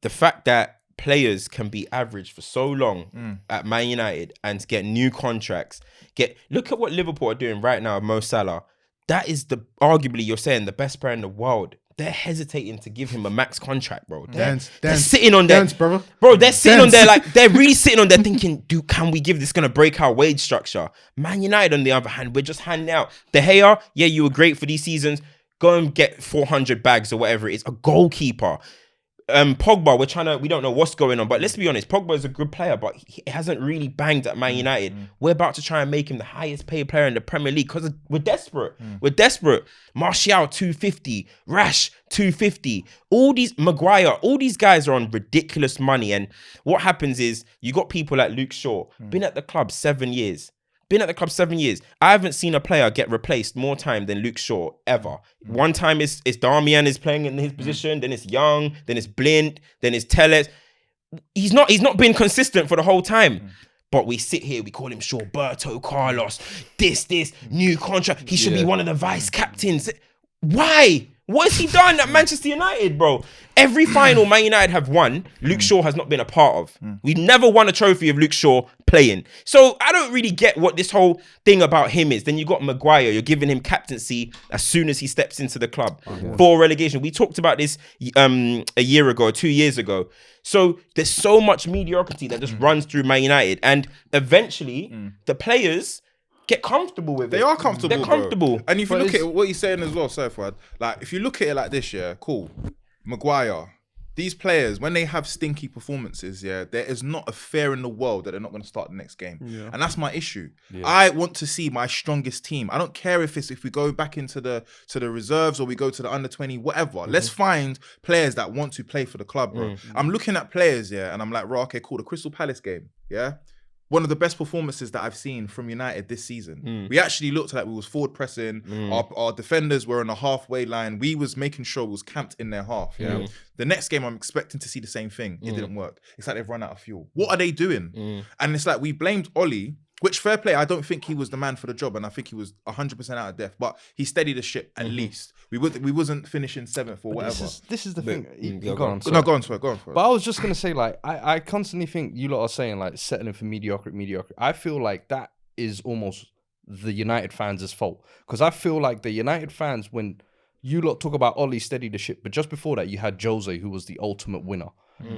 the fact that players can be average for so long at Man United and get new contracts. Look at what Liverpool are doing right now with Mo Salah. That is arguably you're saying the best player in the world. They're hesitating to give him a max contract, bro. They're sitting on there, brother. Bro, they're sitting on there like they're really sitting on there thinking, can we give this gonna break our wage structure? Man United, on the other hand, we're just handing out. De Gea, yeah, you were great for these seasons. Go and get 400 bags or whatever it is. A goalkeeper. Pogba, we don't know what's going on, but let's be honest, Pogba is a good player, but he hasn't really banged at Man United. We're about to try and make him the highest paid player in the Premier League because we're desperate. We're desperate. Martial, 250. Rash, 250. Maguire, all these guys are on ridiculous money. And what happens is you got people like Luke Shaw, been at the club 7 years. I haven't seen a player get replaced more time than Luke Shaw ever. One time it's Darmian is playing in his position, then it's Young, then it's Blind, then it's Telles. He's not been consistent for the whole time. But we sit here, we call him Shawberto Carlos. This new contract. He should be one of the vice captains. Why? What has he done at Manchester United, bro? Every final Man United have won, Luke Shaw has not been a part of. We've never won a trophy of Luke Shaw playing. So I don't really get what this whole thing about him is. Then you got Maguire, you're giving him captaincy as soon as he steps into the club for relegation. We talked about this a year ago, 2 years ago. So there's so much mediocrity that just runs through Man United. And eventually, the players get comfortable with it. They are comfortable. They're comfortable. Bro. And if you look at what he's saying as well, Fuad, like if you look at it like this, cool. Maguire, these players, when they have stinky performances, there is not a fear in the world that they're not going to start the next game. And that's my issue. I want to see my strongest team. I don't care if we go back into the reserves or we go to the under 20, whatever. Let's find players that want to play for the club, bro. I'm looking at players, and I'm like, okay, cool. The Crystal Palace game, one of the best performances that I've seen from United this season. We actually looked like we was forward pressing. Our defenders were on the halfway line. We was making sure we was camped in their half. The next game, I'm expecting to see the same thing. It didn't work. It's like they've run out of fuel. What are they doing? And it's like we blamed Ollie, which fair play, I don't think he was the man for the job, and I think he was 100% out of depth. But he steadied the ship at least. We wasn't finishing 7th or whatever. This is the thing. go Go on. on. No, go on for it. But I was just gonna say, like, I constantly think you lot are saying like settling for mediocrity. I feel like that is almost the United fans' fault, because I feel like the United fans, when you lot talk about Ollie steady the ship, but just before that you had Jose, who was the ultimate winner,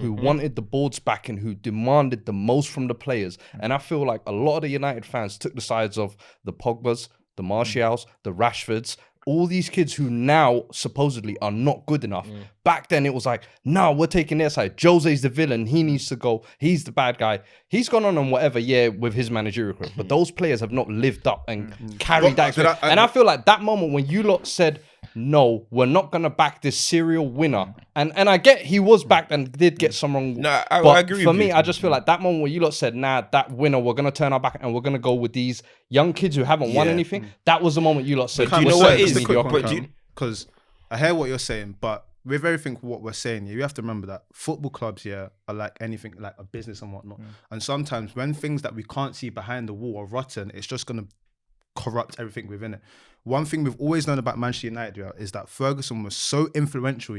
who wanted the boards back and who demanded the most from the players. And I feel like a lot of the United fans took the sides of the Pogbas, the Martials, the Rashfords, all these kids who now supposedly are not good enough, back then it was like, no, we're taking their side. Jose's the villain. He needs to go. He's the bad guy. He's gone on whatever, with his managerial career. But those players have not lived up and carried that experience. And I feel like that moment when you lot said, no, we're not going to back this serial winner. And I get he was backed and did get some wrong. No, I agree for with me, you. I just feel like that moment where you lot said, nah, that winner, we're going to turn our back and we're going to go with these young kids who haven't won anything. That was the moment you lot said, do you know what it is? Because I hear what you're saying, but with everything what we're saying, you have to remember that football clubs are like anything, like a business and whatnot. And sometimes when things that we can't see behind the wall are rotten, it's just going to corrupt everything within it. One thing we've always known about Manchester United is that Ferguson was so influential,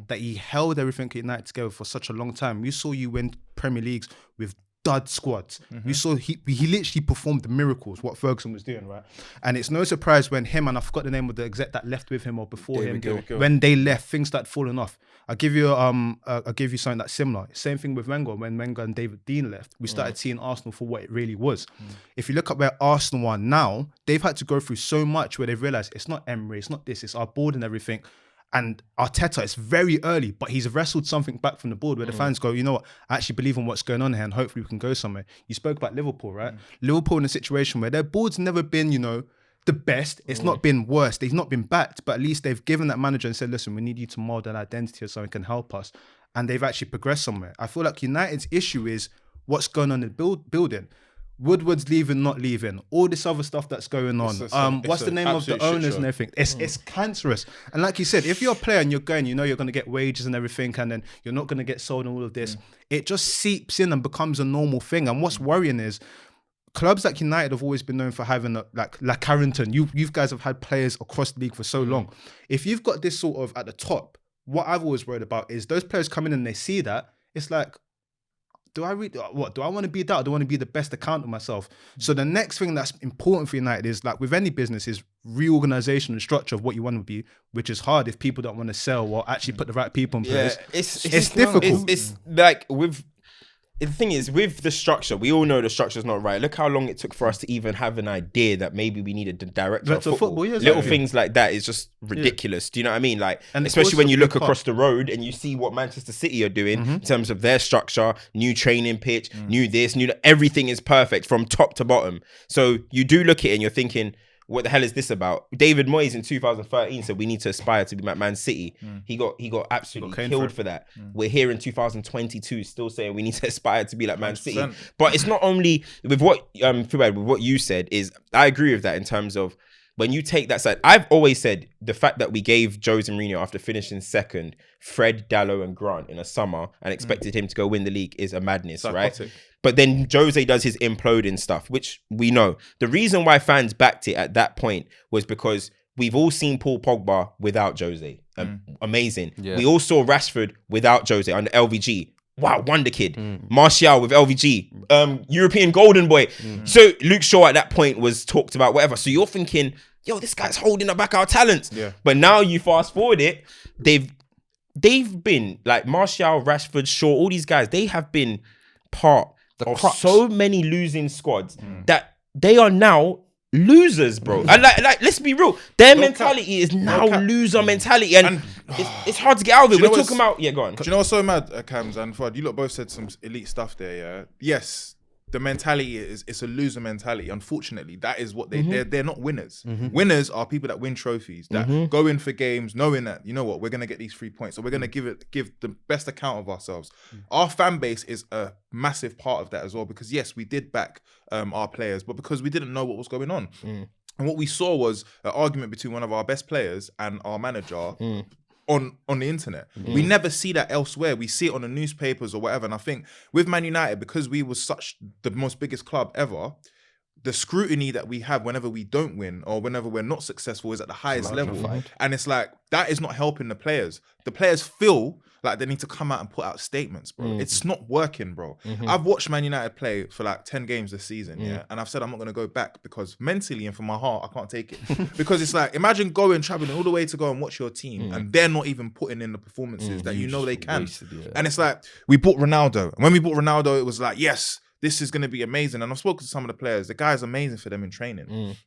that he held everything at United together for such a long time. We saw you win Premier Leagues with dud squads. We saw he literally performed the miracles, what Ferguson was doing, right? And it's no surprise when him, and I forgot the name of the exec that left with him or before him, when they left, things started falling off. I'll give you something that's similar. Same thing with Wenger. When Wenger and David Dean left, we started seeing Arsenal for what it really was. If you look at where Arsenal are now, they've had to go through so much where they've realised it's not Emery, it's not this, it's our board and everything. And Arteta, it's very early, but he's wrestled something back from the board where the fans go, you know what, I actually believe in what's going on here and hopefully we can go somewhere. You spoke about Liverpool, right? Liverpool in a situation where their board's never been, the best. It's not been worse. They've not been backed, but at least they've given that manager and said, listen, we need you to mold an identity or something can help us. And they've actually progressed somewhere. I feel like United's issue is what's going on in the building. Woodward's leaving, not leaving. All this other stuff that's going on. What's the name of the owners and everything? It's cancerous. And like you said, if you're a player and you're going, you're going to get wages and everything, and then you're not going to get sold and all of this, it just seeps in and becomes a normal thing. And what's worrying is clubs like United have always been known for having like Carrington. You guys have had players across the league for so long. If you've got this sort of at the top, what I've always worried about is those players come in and they see that, it's like, do I want to be that? Or do I want to be the best account of myself? So the next thing that's important for United is, like with any business, is reorganization and structure of what you want to be, which is hard if people don't want to sell or actually put the right people in place. It's difficult. It's like the thing is, with the structure, we all know the structure's not right. Look how long it took for us to even have an idea that maybe we needed the director of football. Little things like that is just ridiculous. Do you know what I mean? Like, and especially when you look across the road and you see what Manchester City are doing in terms of their structure, new training pitch, new this, new that. Everything is perfect from top to bottom. So you do look at it and you're thinking, what the hell is this about? David Moyes in 2013 said we need to aspire to be like Man City. He got absolutely killed for that. We're here in 2022 still saying we need to aspire to be like Man 100%. City. But it's not only with what with what you said, is I agree with that in terms of when you take that side. I've always said the fact that we gave Jose Mourinho, after finishing second, Fred, Dallo and Grant in a summer and expected him to go win the league is a madness, right? But then Jose does his imploding stuff, which we know. The reason why fans backed it at that point was because we've all seen Paul Pogba without Jose. Amazing. Yeah. We all saw Rashford without Jose under LVG. Wow, wonder kid. Martial with LVG. European golden boy. So Luke Shaw at that point was talked about, whatever. So you're thinking, yo, this guy's holding back our talents. Yeah. But now you fast forward it, they've been like Martial, Rashford, Shaw, all these guys, they have been part of so many losing squads that they are now losers, bro. And like let's be real, their mentality is now loser mentality, and it's hard to get out of it. We're talking about go on. Do you know what's so mad, Cams and Fuad? You lot both said some elite stuff there. Yeah, yes. The mentality it's a loser mentality. Unfortunately, that is what they're not winners. Winners are people that win trophies, that go in for games knowing that, you know what, we're gonna get these 3 points, so we're gonna give the best account of ourselves. Our fan base is a massive part of that as well, because yes, we did back our players, but because we didn't know what was going on. And what we saw was an argument between one of our best players and our manager on the internet. We never see that elsewhere. We see it on the newspapers or whatever. And I think with Man United, because we was such the most biggest club ever, the scrutiny that we have whenever we don't win or whenever we're not successful is at the highest level. And it's like, that is not helping the players. The players feel like they need to come out and put out statements, bro. It's not working, bro. I've watched Man United play for like 10 games this season, and I've said I'm not going to go back because mentally and from my heart, I can't take it. Because it's like, imagine traveling all the way to go and watch your team and they're not even putting in the performances that you know they can. And it's like, we bought Ronaldo. And when we bought Ronaldo, it was like, yes, this is going to be amazing. And I've spoken to some of the players. The guy's amazing for them in training.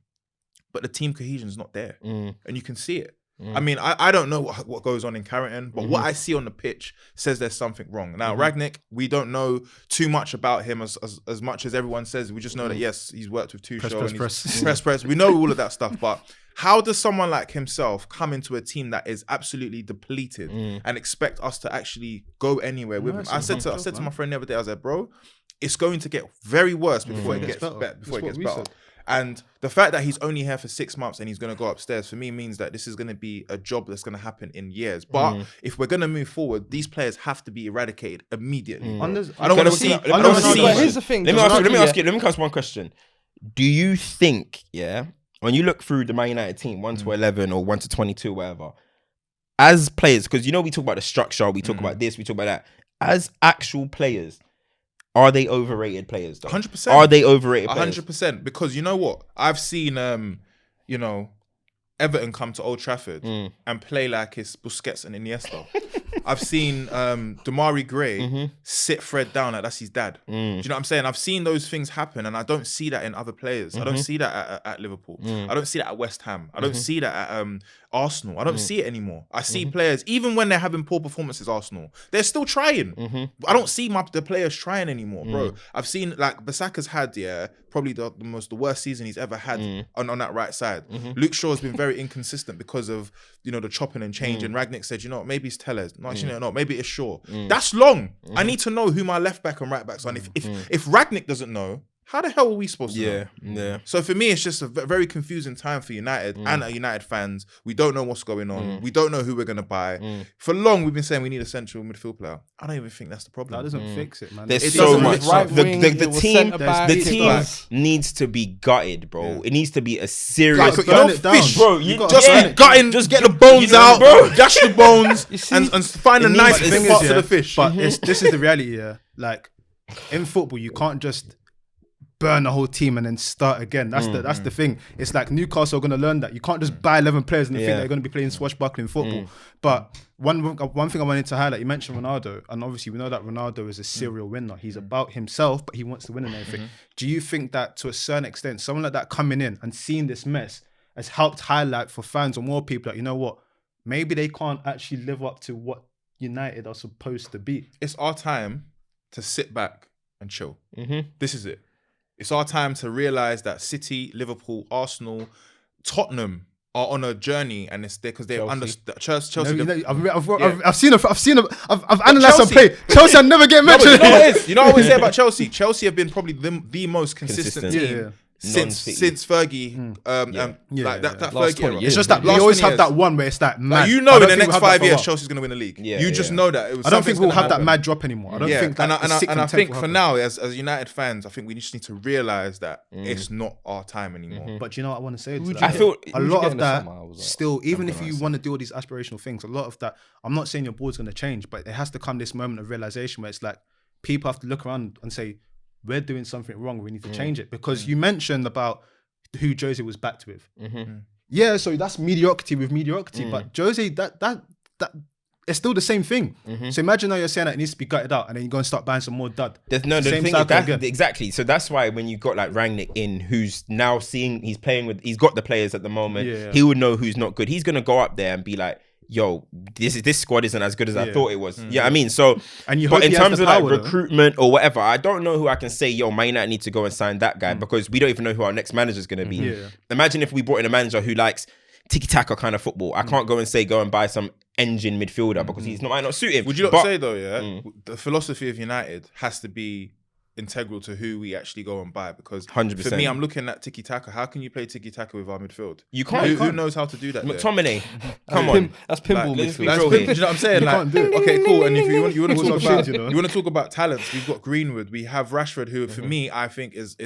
But the team cohesion is not there. And you can see it. I mean, I don't know what goes on in Carrington, but what I see on the pitch says there's something wrong. Now, Rangnick, we don't know too much about him as much as everyone says. We just know that, yes, he's worked with press. We know all of that stuff, but how does someone like himself come into a team that is absolutely depleted and expect us to actually go anywhere with him? I said to my friend the other day, I was like, bro, it's going to get very worse before it gets better. And the fact that he's only here for 6 months and he's going to go upstairs, for me, means that this is going to be a job that's going to happen in years. But if we're going to move forward, these players have to be eradicated immediately. I don't want to see. Here's the thing. Let me ask one question. Do you think, when you look through the Man United team, 1 to 11 or 1 to 22, whatever, as players, because we talk about the structure, we talk about this, we talk about that. As actual players, are they overrated players? 100%. Are they overrated players? 100%. Because you know what? I've seen, Everton come to Old Trafford and play like it's Busquets and Iniesta. I've seen Damari Gray sit Fred down like that's his dad. Do you know what I'm saying? I've seen those things happen, and I don't see that in other players. I don't see that at Liverpool. I don't see that at West Ham. I don't see that at Arsenal. I don't see it anymore. I see players, even when they're having poor performances, Arsenal, they're still trying. I don't see the players trying anymore, bro. I've seen, like, Bissaka's had, probably the worst season he's ever had on that right side. Luke Shaw's been very inconsistent because of, the chopping and change. And Rangnick said, maybe it's Tellez. No, actually, no, maybe it's Shaw. That's long. I need to know who my left back and right backs are. And if Rangnick doesn't know, how the hell are we supposed to know? Yeah. So for me, it's just a very confusing time for United and United fans. We don't know what's going on. We don't know who we're going to buy. For long, we've been saying we need a central midfield player. I don't even think that's the problem. That doesn't fix it, man. There's so much. The team needs to be gutted, bro. Yeah. It needs to be a serious fish, bro. Just gutting, just get the bones out, bro. Dash the bones and find a nice spot for the fish. But this is the reality, Like, in football, you can't just burn the whole team and then start again. That's the thing. It's like Newcastle are going to learn that you can't just buy 11 players and think they're going to be playing swashbuckling football. But one thing I wanted to highlight, you mentioned Ronaldo, and obviously we know that Ronaldo is a serial winner. He's about himself, but he wants to win and everything. Do you think that to a certain extent, someone like that coming in and seeing this mess has helped highlight for fans or more people that, you know what, maybe they can't actually live up to what United are supposed to be? It's our time to sit back and chill. This is it. It's our time to realise that City, Liverpool, Arsenal, Tottenham are on a journey, and it's there because they've understood. Chelsea. I've analysed some play. Chelsea never get mentioned. You know what I always say about Chelsea? Chelsea have been probably the most consistent team. Since Fergie, that Fergie era. It's just that we always have that one where it's that mad. In the next 5 years, Chelsea's going to win the league. You just know that. I don't think we'll have that mad drop anymore. I don't think that. And I think for now, as United fans, I think we just need to realise that it's not our time anymore. But you know what I want to say to that? I feel a lot of that still, even if you want to do all these aspirational things, a lot of that, I'm not saying your board's going to change, but it has to come this moment of realisation where it's like people have to look around and say, we're doing something wrong. We need to change it. Because you mentioned about who Jose was backed with. Yeah, so that's mediocrity with mediocrity. But Jose, that it's still the same thing. So imagine now you're saying that it needs to be gutted out, and then you go and start buying some more dud. The thing is that, exactly. So that's why when you got like Rangnick in, who's now he's got the players at the moment. He would know who's not good. He's gonna go up there and be like, yo, this squad isn't as good as I thought it was. I mean, so, and but in terms of like recruitment or whatever, I don't know who I can say, yo, Man United need to go and sign that guy because we don't even know who our next manager is going to be. Imagine if we brought in a manager who likes tiki-taka kind of football. I can't go and say, go and buy some engine midfielder because might not suit him. Would you not say though, the philosophy of United has to be integral to who we actually go and buy, because 100%. For me, I'm looking at tiki-taka. How can you play tiki-taka with our midfield? You can't. Who knows how to do that? McTominay, come on. That's pinball midfield. midfield. Do you know what I'm saying? You can't do it. Okay, cool. And if you want to talk about, you want to talk about talents, we've got Greenwood. We have Rashford, who for me, I think is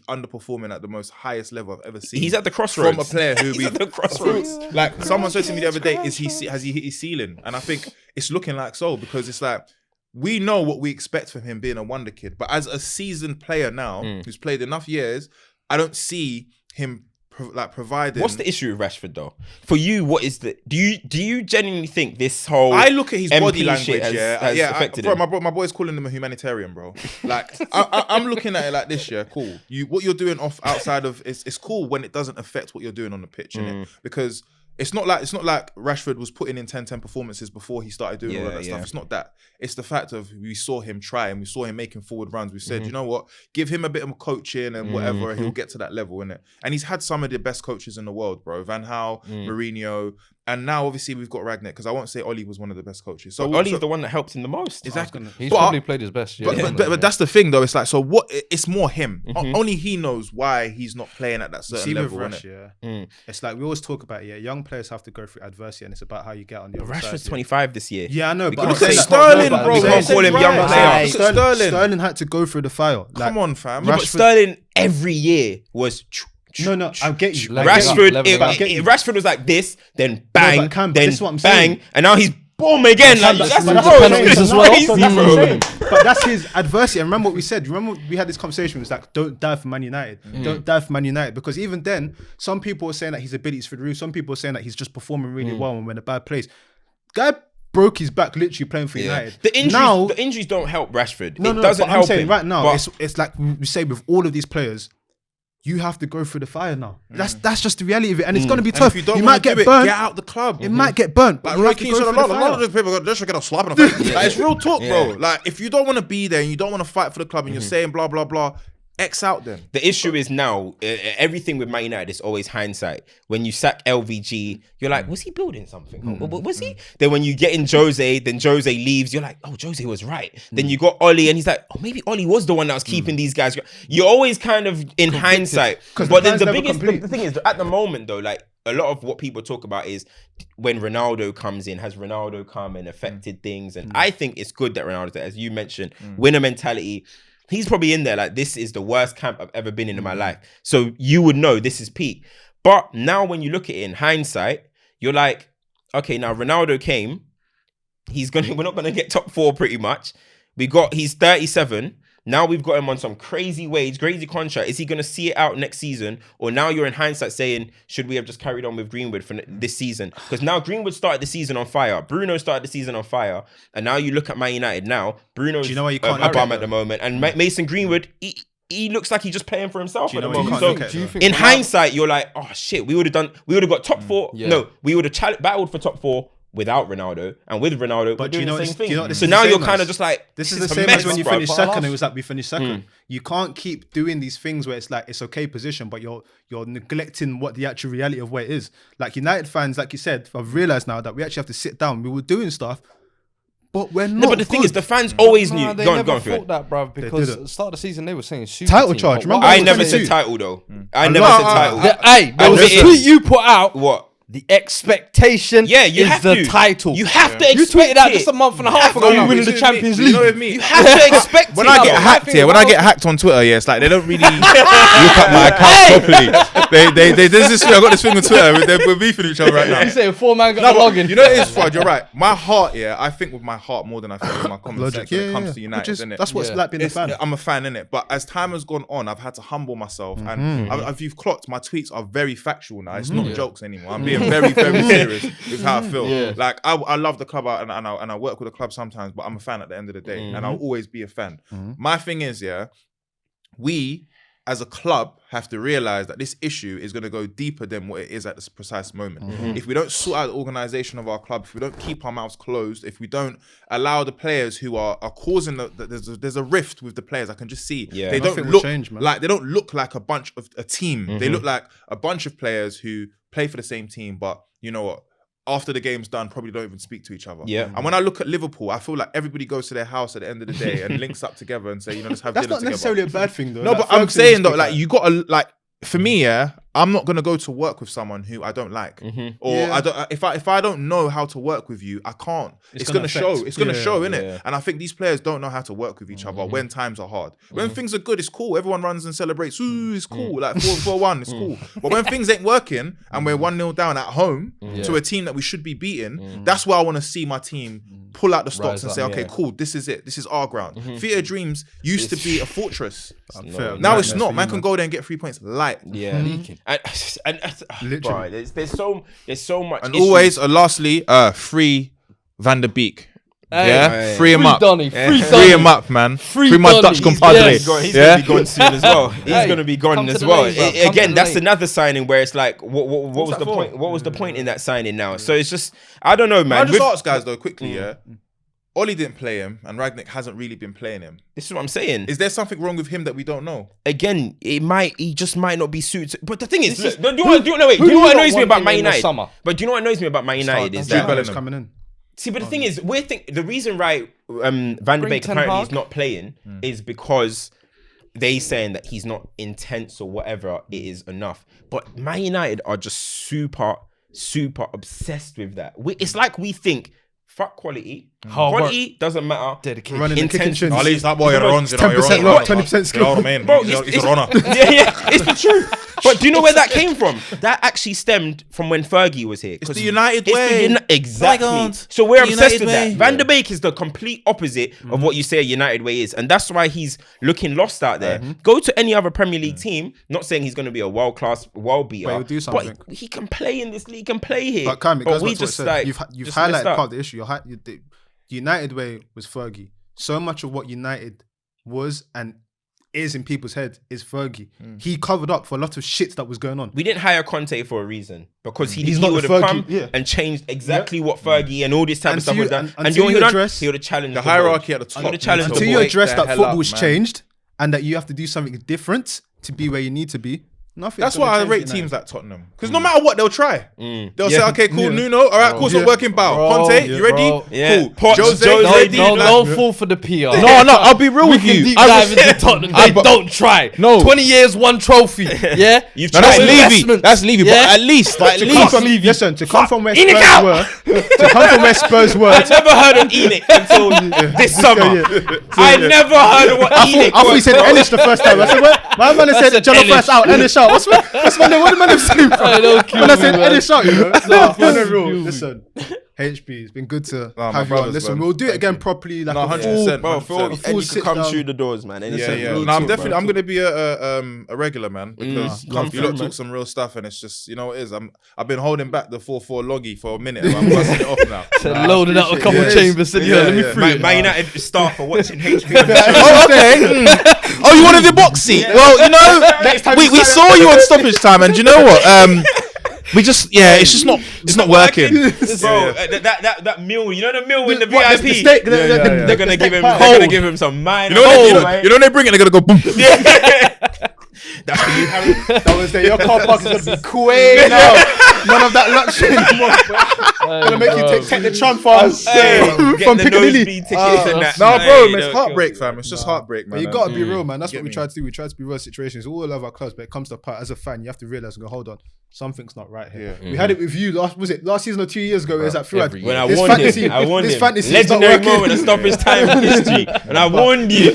underperforming at the most highest level I've ever seen. He's at the crossroads. From a player who he's at the crossroads. Like someone said to me the other day, has he hit his ceiling? And I think it's looking like so, because it's like, we know what we expect from him being a wonder kid, but as a seasoned player now who's played enough years, I don't see him providing. What's the issue with Rashford though? For you, what is the? Do you genuinely think this whole? I look at his MP body language. shit has affected him. My boy's calling him a humanitarian, bro. Like I'm looking at it like this. Yeah, cool. What you're doing outside of it's cool when it doesn't affect what you're doing on the pitch, innit? Because It's not like Rashford was putting in 10-10 performances before he started doing all of that stuff. It's not that. It's the fact of we saw him try and we saw him making forward runs. We said, you know what, give him a bit of coaching and whatever, he'll get to that level, innit? And he's had some of the best coaches in the world, bro. Van Gaal, Mourinho, and now obviously we've got Ragnick, because I won't say Oli was one of the best coaches. So Oli's the one that helped him the most. Exactly. He's probably played his best. But that's the thing, though. It's like, so what? It's more him. Only he knows why he's not playing at that certain level. With Rash, it's like we always talk about. Young players have to go through adversity, and it's about how you get on the other side. Rashford's 25 this year. Yeah, I know. But look at Sterling, bro. We can't call him young player. Sterling had to go through the fire. Come on, fam. But Sterling every year was. No, I get you. Rashford was like this, then bang, then this is what I'm saying. bang, and now he's boom again. Like that's penalties as well. But that's his adversity. And remember what we said. Remember we had this conversation. It was like, don't die for Man United. Don't die for Man United. Because even then, some people were saying that his abilities through the roof. Some people were saying that he's just performing really well when we're in a bad place. Guy broke his back literally playing for United. The injuries don't help Rashford. It doesn't help I'm saying him. right now, it's like we say with all of these players, you have to go through the fire now. That's just the reality of it, and it's gonna be tough. If you might get burnt. Get out the club. It might get burnt. Like Roy Keane said, a lot of those people they should get a slap in the face. Like, it's real talk, bro. Like if you don't want to be there and you don't want to fight for the club and you're saying blah blah blah, X out then. The issue is now, everything with Man United is always hindsight. When you sack LVG, you're like, was he building something? Was he? Then when you get in Jose, then Jose leaves, you're like, oh, Jose was right. Then you got Oli and he's like, oh, maybe Oli was the one that was keeping these guys. You're always kind of in hindsight. But then the thing is, at the moment though, like, a lot of what people talk about is when Ronaldo comes in, has Ronaldo come and affected things? And I think it's good that Ronaldo, as you mentioned, winner mentality. He's probably in there like, this is the worst camp I've ever been in my life. So you would know this is peak. But now when you look at it in hindsight, you're like, okay, now Ronaldo came. We're not gonna get top 4 pretty much. He's 37. Now we've got him on some crazy wage, crazy contract. Is he going to see it out next season? Or now you're in hindsight saying, should we have just carried on with Greenwood for this season? Because now Greenwood started the season on fire. Bruno started the season on fire. And now you look at Man United now. Bruno's a bum at the moment. And Mason Greenwood, he looks like he's just playing for himself at the moment. So in hindsight, you're like, oh shit, we would have got top 4. No, we would have battled for top 4 without Ronaldo, and with Ronaldo, we're doing the same thing. So now you're kind of just like, this is the same as when you finish second. It was like we finished second. You can't keep doing these things where it's like it's okay position, but you're neglecting what the actual reality of where it is. Like United fans, like you said, I've realised now that we actually have to sit down. We were doing stuff, but we're not. No, but the thing is, the fans always knew. They never thought that, bruv, because at the start of the season they were saying super title team, charge. Remember, I never said title though. I never said title. Hey, there was a tweet you put out. What? The expectation is the title. You have to expect it. You tweeted out just a month and a half ago. You winning the Champions League. You know what I mean? You have to expect it. When I get hacked on Twitter, it's like they don't really look at my account properly. There's this thing. I got this thing on Twitter. We're beefing each other right now. You say 4 man got the login. You know it is, Fudge. You're right. My heart, I think with my heart more than I think with my common sense when it comes to United, isn't it? That's what's like being a fan. I'm a fan, innit? But as time has gone on, I've had to humble myself, and if you've clocked, my tweets are very factual now. It's not jokes anymore. I'm being very, very serious with how I feel. Like I love the club and I work with the club sometimes, but I'm a fan at the end of the day, and I'll always be a fan. My thing is, we as a club have to realize that this issue is going to go deeper than what it is at this precise moment. If we don't sort out the organization of our club, if we don't keep our mouths closed, if we don't allow the players who are causing there's a rift with the players. I can just see they don't look like they don't look like a team. They look like a bunch of players who play for the same team, but you know what? After the game's done, probably don't even speak to each other. And when I look at Liverpool, I feel like everybody goes to their house at the end of the day and links up together and say, let's have dinner together. That's not necessarily a bad thing, though. No, but I'm saying though, like you gotta like. For me, I'm not gonna go to work with someone who I don't like, or I don't. If I don't know how to work with you, I can't. It's gonna show. It's gonna show, innit? And I think these players don't know how to work with each other when times are hard. When things are good, it's cool. Everyone runs and celebrates. Ooh, it's cool. Like 4-1, it's cool. But when things ain't working and we're 1-0 down at home to a team that we should be beating, that's where I want to see my team pull out the stops and say, okay, cool, this is it. This is our ground. Theatre Dreams used to be a fortress. Now it's not. Man can go there and get 3 points light. And bro, there's so much. And always, lastly, free Van der Beek. Free him up. Donny, Free him up, man. Free my Dutch compadre. He's gonna be gone soon as well. He's gonna be gone come as to the well. lane, bro. Again, that's another signing where it's like, what was the point? What was the point in that signing now? So it's just, I don't know, man. I just ask guys though quickly, Oli didn't play him, and Ragnick hasn't really been playing him. This is what I'm saying. Is there something wrong with him that we don't know? Again, he just might not be suited. But the thing is, do you know what annoys me about Man United? But do you know what annoys me about Man United is that coming in. See, but the thing is, the reason Van der Beek apparently is not playing is because they saying that he's not intense or whatever. It is enough. But Man United are just super obsessed with that. It's like we think. Fuck quality. Quality doesn't matter. Dedication. Running the kitchen. At least that boy runs. 10% luck, 20% skill. You know what I mean? Bro, he's a runner. Yeah, it's the truth. But do you know where that came from? That actually stemmed from when Fergie was here. It's the United way. Exactly. So we're obsessed with that. Van der Beek is the complete opposite of what you say a United way is. And that's why he's looking lost out there. Go to any other Premier League team. Not saying he's going to be a world-class, world beater. But he'll do something. But he can play in this league, can play here. But we just like... You've highlighted part of the issue. The United way was Fergie. So much of what United was and is in people's head is Fergie. He covered up for a lot of shit that was going on. We didn't hire Conte for a reason because he not would the have Fergie, come and changed exactly what Fergie and all this type of stuff was done. And until you you know address he would have challenged the hierarchy at the top. Until you address that football's changed and that you have to do something different to be where you need to be. That's why I rate teams like Tottenham. Because no matter what, they'll try. They'll say, okay, cool, Nuno. All right, cool, it's not working, Bow. Conte, you ready? Yeah. Cool. Jose, ready? Don't fall for the PR. No, I'll be real with you. Deep dive into Tottenham. They don't try. No. 20 years, one trophy. Yeah? You've No, that's tried. Levy. That's Levy. But at least, Listen, to come from where Spurs were, I never heard of Enoch until this summer. I never heard of what Enoch I thought he said Ennish the first time. I said, what? My man said Jello first out, Ennish out. What the man have seen, bro? When I said Ennish out, you know? Listen, HP, it's been good to have you on. Listen, we'll do it again properly. Like 100%. Bro, Phil, and you can come through the doors, man. Yeah. No, I'm going to be a regular, man, because you lot talk some real stuff, and it's just, you know what it is. I've been holding back the 4-4 loggy for a minute, and I'm busting it off now. Loaded up a couple of chambers. Said, let me free it. Man United staff are watching HP. Oh, okay. Oh, you wanted the box seat? Well, you know, we saw you on Stoppage Time, and you know what? We just, it's just not, it's not working. Bro, that meal, you know the meal with the What, VIP? the steak, They're gonna give him. They're gonna give him some mine. You know when they bring it, they're going to go boom. That's for you, Harry. That was there. Your car park is going to be quay now. None of that luxury anymore. Gonna make you take the tram from Piccadilly. No, bro, it's heartbreak, fam. It's just heartbreak, man. But you gotta be real, man. That's what we try to do. We try to be real situations. All love our clubs, but it comes to a part as a fan, you have to realize and go, hold on, something's not right here. We had it with you last season or 2 years ago? Is that Fuad? When I warned him, this fantasy legendary moment of Stoppage Time history, and I warned you,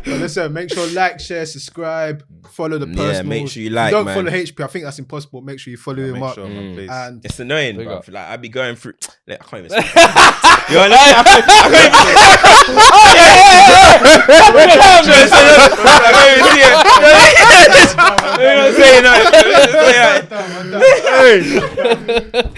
Listen, make sure like, share, subscribe, follow the personals. Yeah, make sure you like. Don't man. follow HP. I think that's impossible. Make sure you follow him up. And it's annoying, bro. Like I be going through. I can't even. Say you know, I can't even see it.